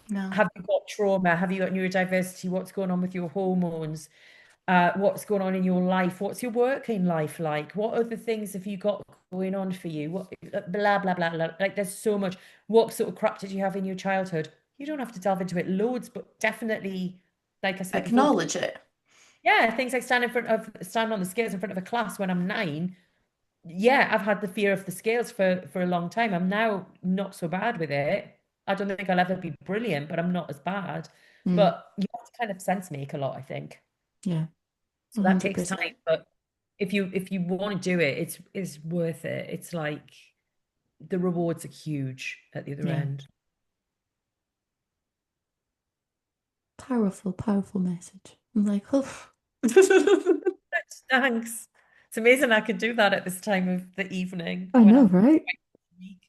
no, have you got trauma? Have you got neurodiversity? What's going on with your hormones? What's going on in your life? What's your working life like? What other things have you got going on for you? What blah blah blah blah. Like there's so much. What sort of crap did you have in your childhood? You don't have to delve into it loads, but definitely, like I said before, acknowledge it. yeah, things like stand on the scales in front of a class when I'm 9. yeah, I've had the fear of the scales for a long time. I'm now not so bad with it. I don't think I'll ever be brilliant, but I'm not as bad. Mm, But you have to kind of sense make a lot, I think. yeah, So that takes time. 100%. But if you want to do it, it's worth it. It's like the rewards are huge at the other Yeah. end. Powerful, powerful message. I'm like, oh. Thanks. It's amazing I could do that at this time of the evening I when know, I'm right? weak.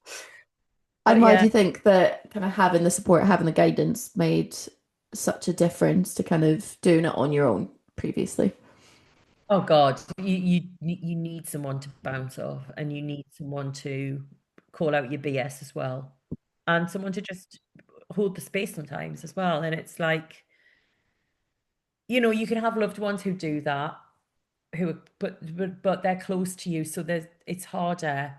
And But why do yeah. you think that kind of having the support, having the guidance made such a difference to kind of doing it on your own previously? Oh God, you need someone to bounce off, and you need someone to call out your BS as well, and someone to just hold the space sometimes as well. And it's like, you can have loved ones who do that, but they're close to you, so it's harder.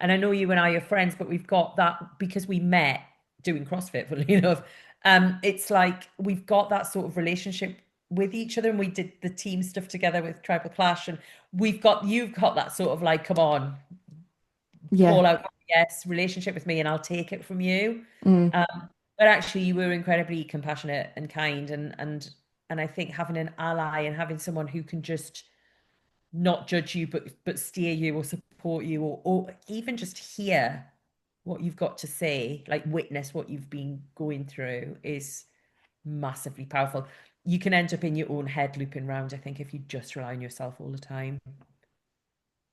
And I know you and I are friends, but we've got that because we met doing CrossFit, funnily enough. It's like we've got that sort of relationship with each other, and we did the team stuff together with Tribal Clash, and you've got that sort of like, come on, Yeah. call out yes, relationship with me, and I'll take it from you. Mm, Um, but actually, you were incredibly compassionate and kind, and I think having an ally and having someone who can just not judge you but steer you or support you or even just hear what you've got to say, like witness what you've been going through, is massively powerful. You can end up in your own head looping round, I think, if you just rely on yourself all the time.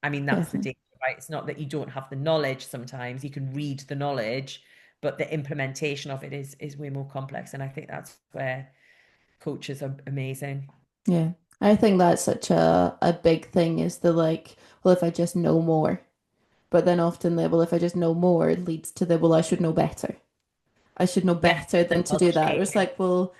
I mean, that's the definitely. danger, right? It's not that you don't have the knowledge. Sometimes you can read the knowledge, but the implementation of it is way more complex, and I think that's where coaches are amazing. Yeah. I think that's such a big thing is the like, well, if I just know more. But then often the, well, if I just know more leads to the, well, I should know better. I should know Yeah, better than to I'll do that. Or it's shake. like, well,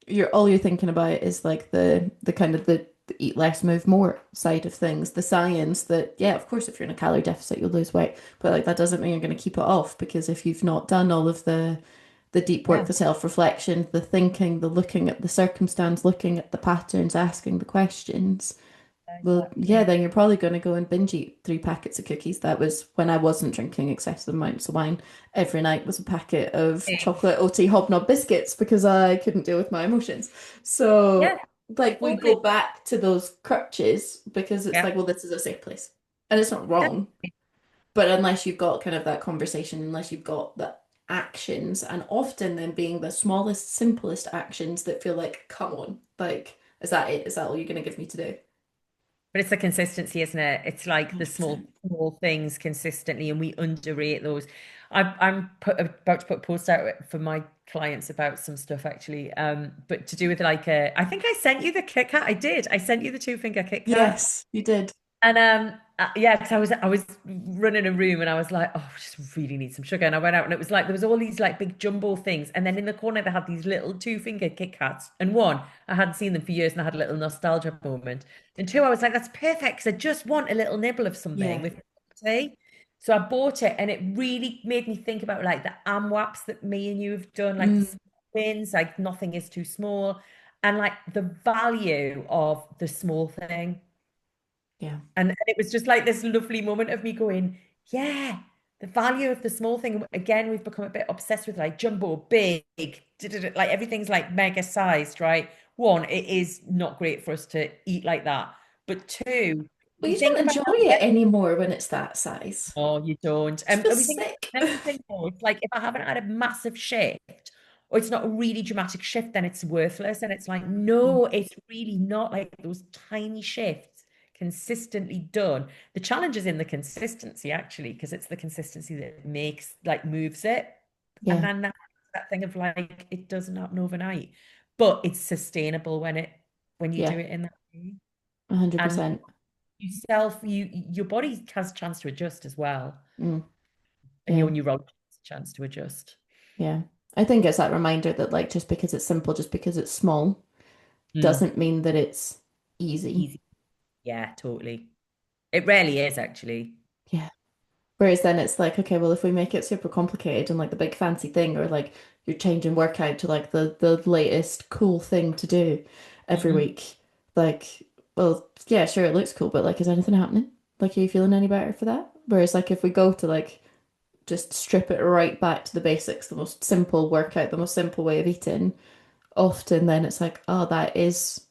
you're all you're thinking about is like the kind of the eat less, move more side of things, the science that, yeah, of course, if you're in a calorie deficit, you'll lose weight, but like that doesn't mean you're going to keep it off because if you've not done all of the deep work, Yeah, the self-reflection, the thinking, the looking at the circumstance, looking at the patterns, asking the questions, well, yeah, exactly. then you're probably going to go and binge eat 3 packets of cookies. That was when I wasn't drinking excessive amounts of wine. Every night was a packet of Same. chocolate OT hobnob biscuits because I couldn't deal with my emotions. Yeah, So, like, we totally. go back to those crutches because it's Yeah. like, well, this is a safe place. And it's not wrong. But unless you've got kind of that conversation, unless you've got the actions, and often then being the smallest, simplest actions that feel like, come on, like, is that it? Is that all you're going to give me to do? But it's the consistency, isn't it? It's like the small, 100%. small things consistently, and we underrate those. About to put a post out for my clients about some stuff actually, but to do with like I think I sent you the Kit Kat. I did. I sent you the two-finger Kit Kat. Yes, you did. And yeah, because I was running a room and I was like, oh, I just really need some sugar. And I went out and it was like there was all these like big jumbo things, and then in the corner they had these little two-finger Kit Kats. And one, I hadn't seen them for years, and I had a little nostalgia moment. And two, I was like, that's perfect because I just want a little nibble of something Yeah. with tea. So I bought it, and it really made me think about like the AMWAPs that me and you have done, like the Mm, small wins, like nothing is too small, and like the value of the small thing. yeah. And it was just like this lovely moment of me going, yeah, the value of the small thing. Again, we've become a bit obsessed with like jumbo, big, like everything's like mega sized, right? One, it is not great for us to eat like that. But two, if Well, you you don't think about enjoy it, it anymore when it's that size. oh, you don't. It And feels we think sick. everything more. It's like if I haven't had a massive shift, or it's not a really dramatic shift, then it's worthless. And it's like, Mm, no, it's really not like those tiny shifts consistently done. The challenge is in the consistency, actually, because it's the consistency that makes like moves it. And yeah, then that thing of like it doesn't happen overnight, but it's sustainable when you do yeah, it in that way. And 100%. your body has a chance to adjust as well. Mm, And your yeah, neurologist has a chance to adjust. yeah. I think it's that reminder that like just because it's simple, just because it's small, Mm, doesn't mean that it's easy. easy. Yeah, totally. It rarely is actually. Yeah. Whereas then it's like, okay, well, if we make it super complicated and like the big fancy thing, or like you're changing workout to like the latest cool thing to do every Mhm. week, like, well, yeah, sure, it looks cool, but like, is anything happening? Like, are you feeling any better for that? Whereas, like, if we go to like just strip it right back to the basics, the most simple workout, the most simple way of eating, often then it's like, oh, that is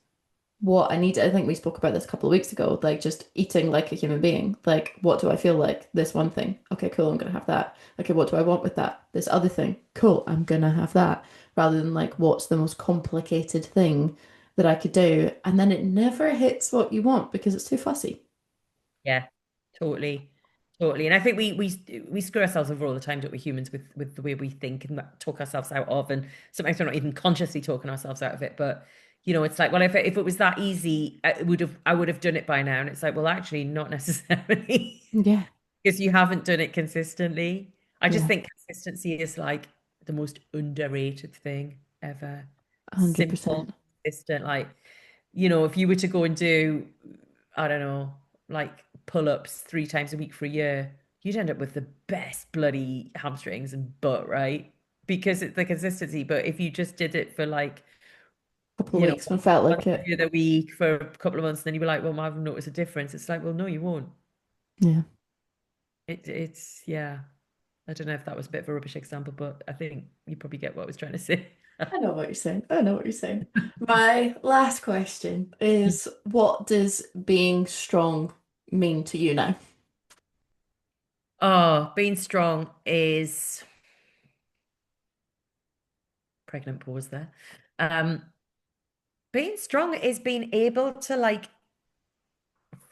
what I need. I think we spoke about this a couple of weeks ago, like just eating like a human being. Like, what do I feel like? This one thing. Okay, cool, I'm gonna have that. Okay, what do I want with that? This other thing. Cool, I'm gonna have that. Rather than like, what's the most complicated thing that I could do? And then it never hits what you want because it's too fussy. Yeah, totally, totally. And I think we screw ourselves over all the time, don't we, humans, with the way we think and talk ourselves out of, and sometimes we're not even consciously talking ourselves out of it. But it's like, well, if it was that easy, I would have done it by now. And it's like, well, actually, not necessarily, Yeah, because you haven't done it consistently. I just yeah, think consistency is like the most underrated thing ever. Simple, 100%. consistent, like if you were to go and do, I don't know, like pull-ups 3 times a week for a year, you'd end up with the best bloody hamstrings and butt, right? Because it's the consistency. But if you just did it for like, Couple of weeks when felt once like it. every other week for a couple of months, then you'd be like, well, I haven't noticed a difference. It's like, well, no, you won't. Yeah. Yeah. I don't know if that was a bit of a rubbish example, but I think you probably get what I was trying to say. I know what you're saying. I know what you're saying. My last question is, what does being strong mean to you now? Oh, being strong is pregnant pause there. Um, Being strong is being able to like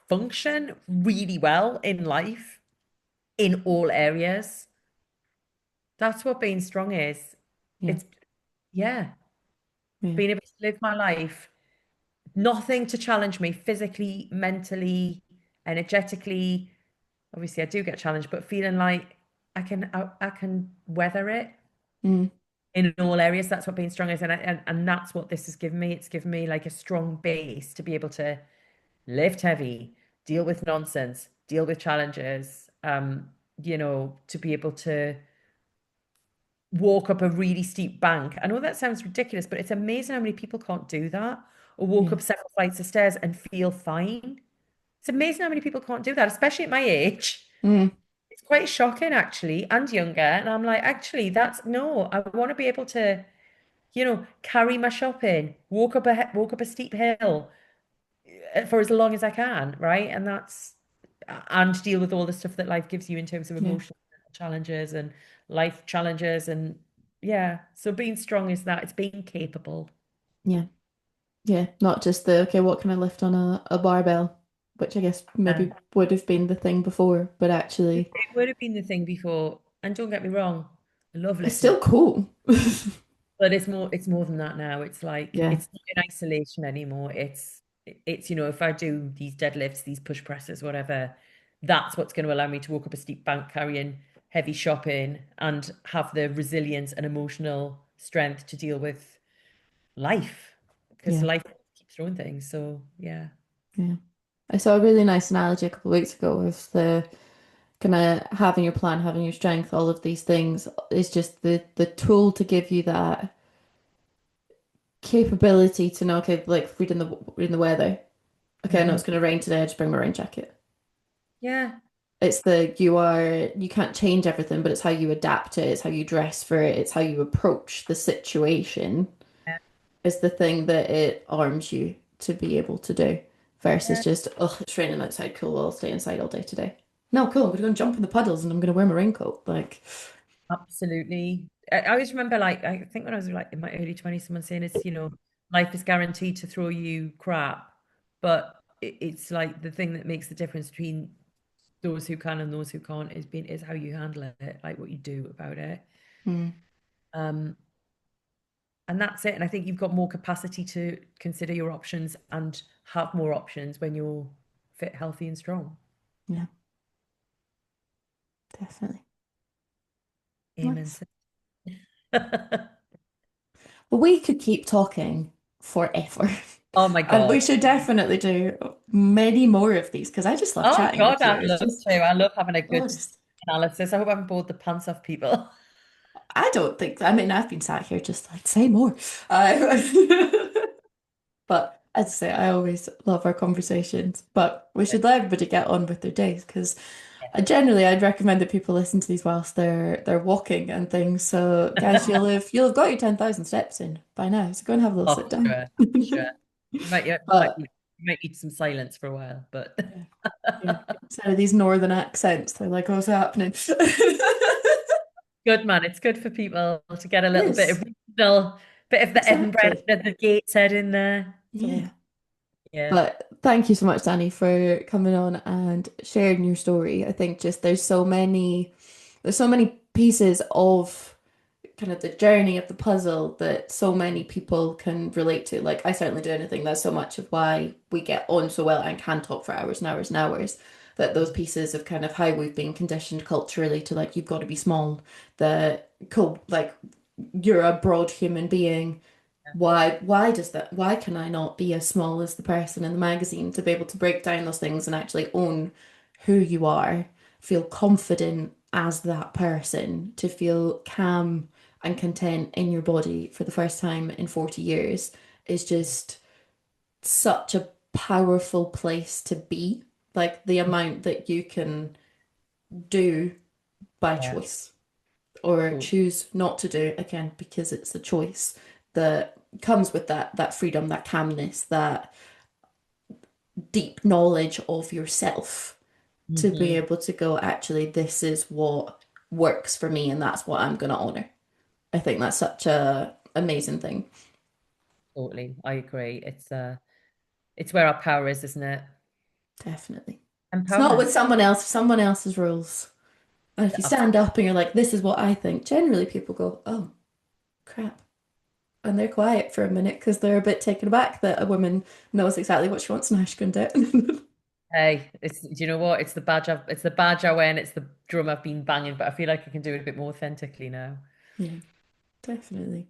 function really well in life in all areas. That's what being strong is. Yeah, It's, yeah, yeah. being able to live my life, nothing to challenge me physically, mentally, energetically. Obviously, I do get challenged, but feeling like I can weather it Mm, in all areas. That's what being strong is, and that's what this has given me. It's given me like a strong base to be able to lift heavy, deal with nonsense, deal with challenges, to be able to walk up a really steep bank. I know that sounds ridiculous, but it's amazing how many people can't do that or walk yeah. up several flights of stairs and feel fine. It's amazing how many people can't do that, especially at my age. Mm, It's quite shocking, actually, and younger. And I'm like, actually, that's no, I want to be able to, carry my shopping, walk up a steep hill, for as long as I can, right? And deal with all the stuff that life gives you in terms of yeah, emotional challenges and life challenges. And yeah, so being strong is that, it's being capable. yeah, yeah. Not just the, okay, what can I lift on a barbell, which I guess Yeah. maybe would have been the thing before, but actually It would have been the thing before. And don't get me wrong, I love it's lifting. still cool. But it's more than that now. It's like Yeah, it's not in isolation anymore. It's if I do these deadlifts, these push presses, whatever, that's what's going to allow me to walk up a steep bank carrying heavy shopping and have the resilience and emotional strength to deal with life, because yeah, life keeps throwing things. So yeah. yeah. I saw a really nice analogy a couple of weeks ago of the kind of having your plan, having your strength, all of these things is just the tool to give you that capability to know, okay, like reading the weather. Okay, I know Hmm. it's going to rain today. I just bring my rain jacket. Yeah. It's you can't change everything, but it's how you adapt it. It's how you dress for it. It's how you approach the situation Yeah. is the thing that it arms you to be able to do versus Yeah. just, oh, it's raining outside. Cool, I'll stay inside all day today. No, cool. I'm gonna go and jump in the puddles and I'm gonna wear my raincoat. Like, Absolutely. I always remember, like, I think when I was like in my early 20s, someone saying life is guaranteed to throw you crap, but it's like the thing that makes the difference between those who can and those who can't is how you handle it, like what you do about it. mm, Um, and that's it. And I think you've got more capacity to consider your options and have more options when you're fit, healthy, and strong. yeah, definitely. Amen. Nice. Well, we could keep talking forever. Oh my And God. we should definitely do many more of these because I just love Oh chatting God, with you. I'd It's love just, to. I love having a oh, good just, analysis. I hope I haven't bored the pants off people. I don't think, I mean, I've been sat here just like, say more. Uh, but As I say, I always love our conversations, but we should let everybody get on with their days because generally I'd recommend that people listen to these whilst they're walking and things. So guys, you'll have got your 10,000 steps in by now. So go and have a little Oh, sit down. sure, sure. You might, yeah, But you might need some silence for a while, but yeah, yeah. Instead of these northern accents, they're like, what's happening? good man. It's good for people to get a little bit of Yes, regional, bit of the Edinburgh exactly. and the Gateshead in there. So Yeah. yeah, But thank you so much, Danny, for coming on and sharing your story. I think just there's so many pieces of kind of the journey of the puzzle that so many people can relate to. Like I certainly do, and I think that's so much of why we get on so well and can talk for hours and hours and hours. That those pieces of kind of how we've been conditioned culturally to like you've got to be small, the cool like you're a broad human being. Why does that? Why can I not be as small as the person in the magazine to be able to break down those things and actually own who you are, feel confident as that person, to feel calm and content in your body for the first time in 40 years is just such a powerful place to be. Like the amount that you can do by yeah, choice or cool. choose not to do again because it's a choice that comes with that freedom, that calmness, that deep knowledge of yourself to be Hmm. able to go, actually, this is what works for me and that's what I'm going to honor. I think that's such a amazing thing. Totally. I agree. It's where our power is, isn't it? Definitely. It's not with Empowerment. someone else's rules. And if you stand Absolutely. up and you're like, this is what I think, generally people go, oh, crap. And they're quiet for a minute because they're a bit taken aback that a woman knows exactly what she wants and how she can do it. Hey, do you know what? It's the badge I wear and it's the drum I've been banging, but I feel like I can do it a bit more authentically now. Yeah, definitely.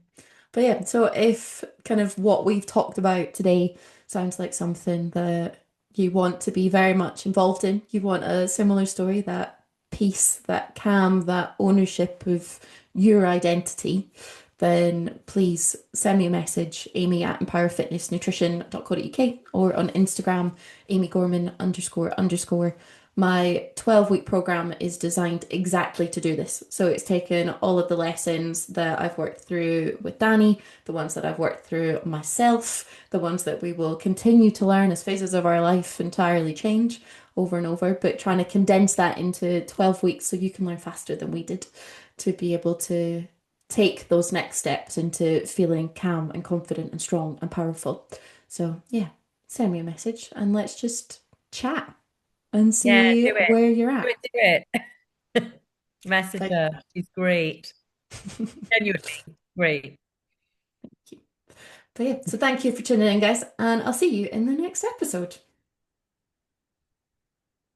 But yeah, so if kind of what we've talked about today sounds like something that you want to be very much involved in, you want a similar story, that peace, that calm, that ownership of your identity, then please send me a message, Amy at empowerfitnessnutrition.co.uk or on Instagram, Amy Gorman __. My 12-week program is designed exactly to do this. So it's taken all of the lessons that I've worked through with Danny, the ones that I've worked through myself, the ones that we will continue to learn as phases of our life entirely change over and over, but trying to condense that into 12 weeks so you can learn faster than we did to be able to take those next steps into feeling calm and confident and strong and powerful. So, yeah, send me a message and let's just chat and Yeah, see do it. where you're Do at. it. Do it. Message Thank her. She's great. Genuinely great. you. But yeah, so thank you for tuning in, guys, and I'll see you in the next episode.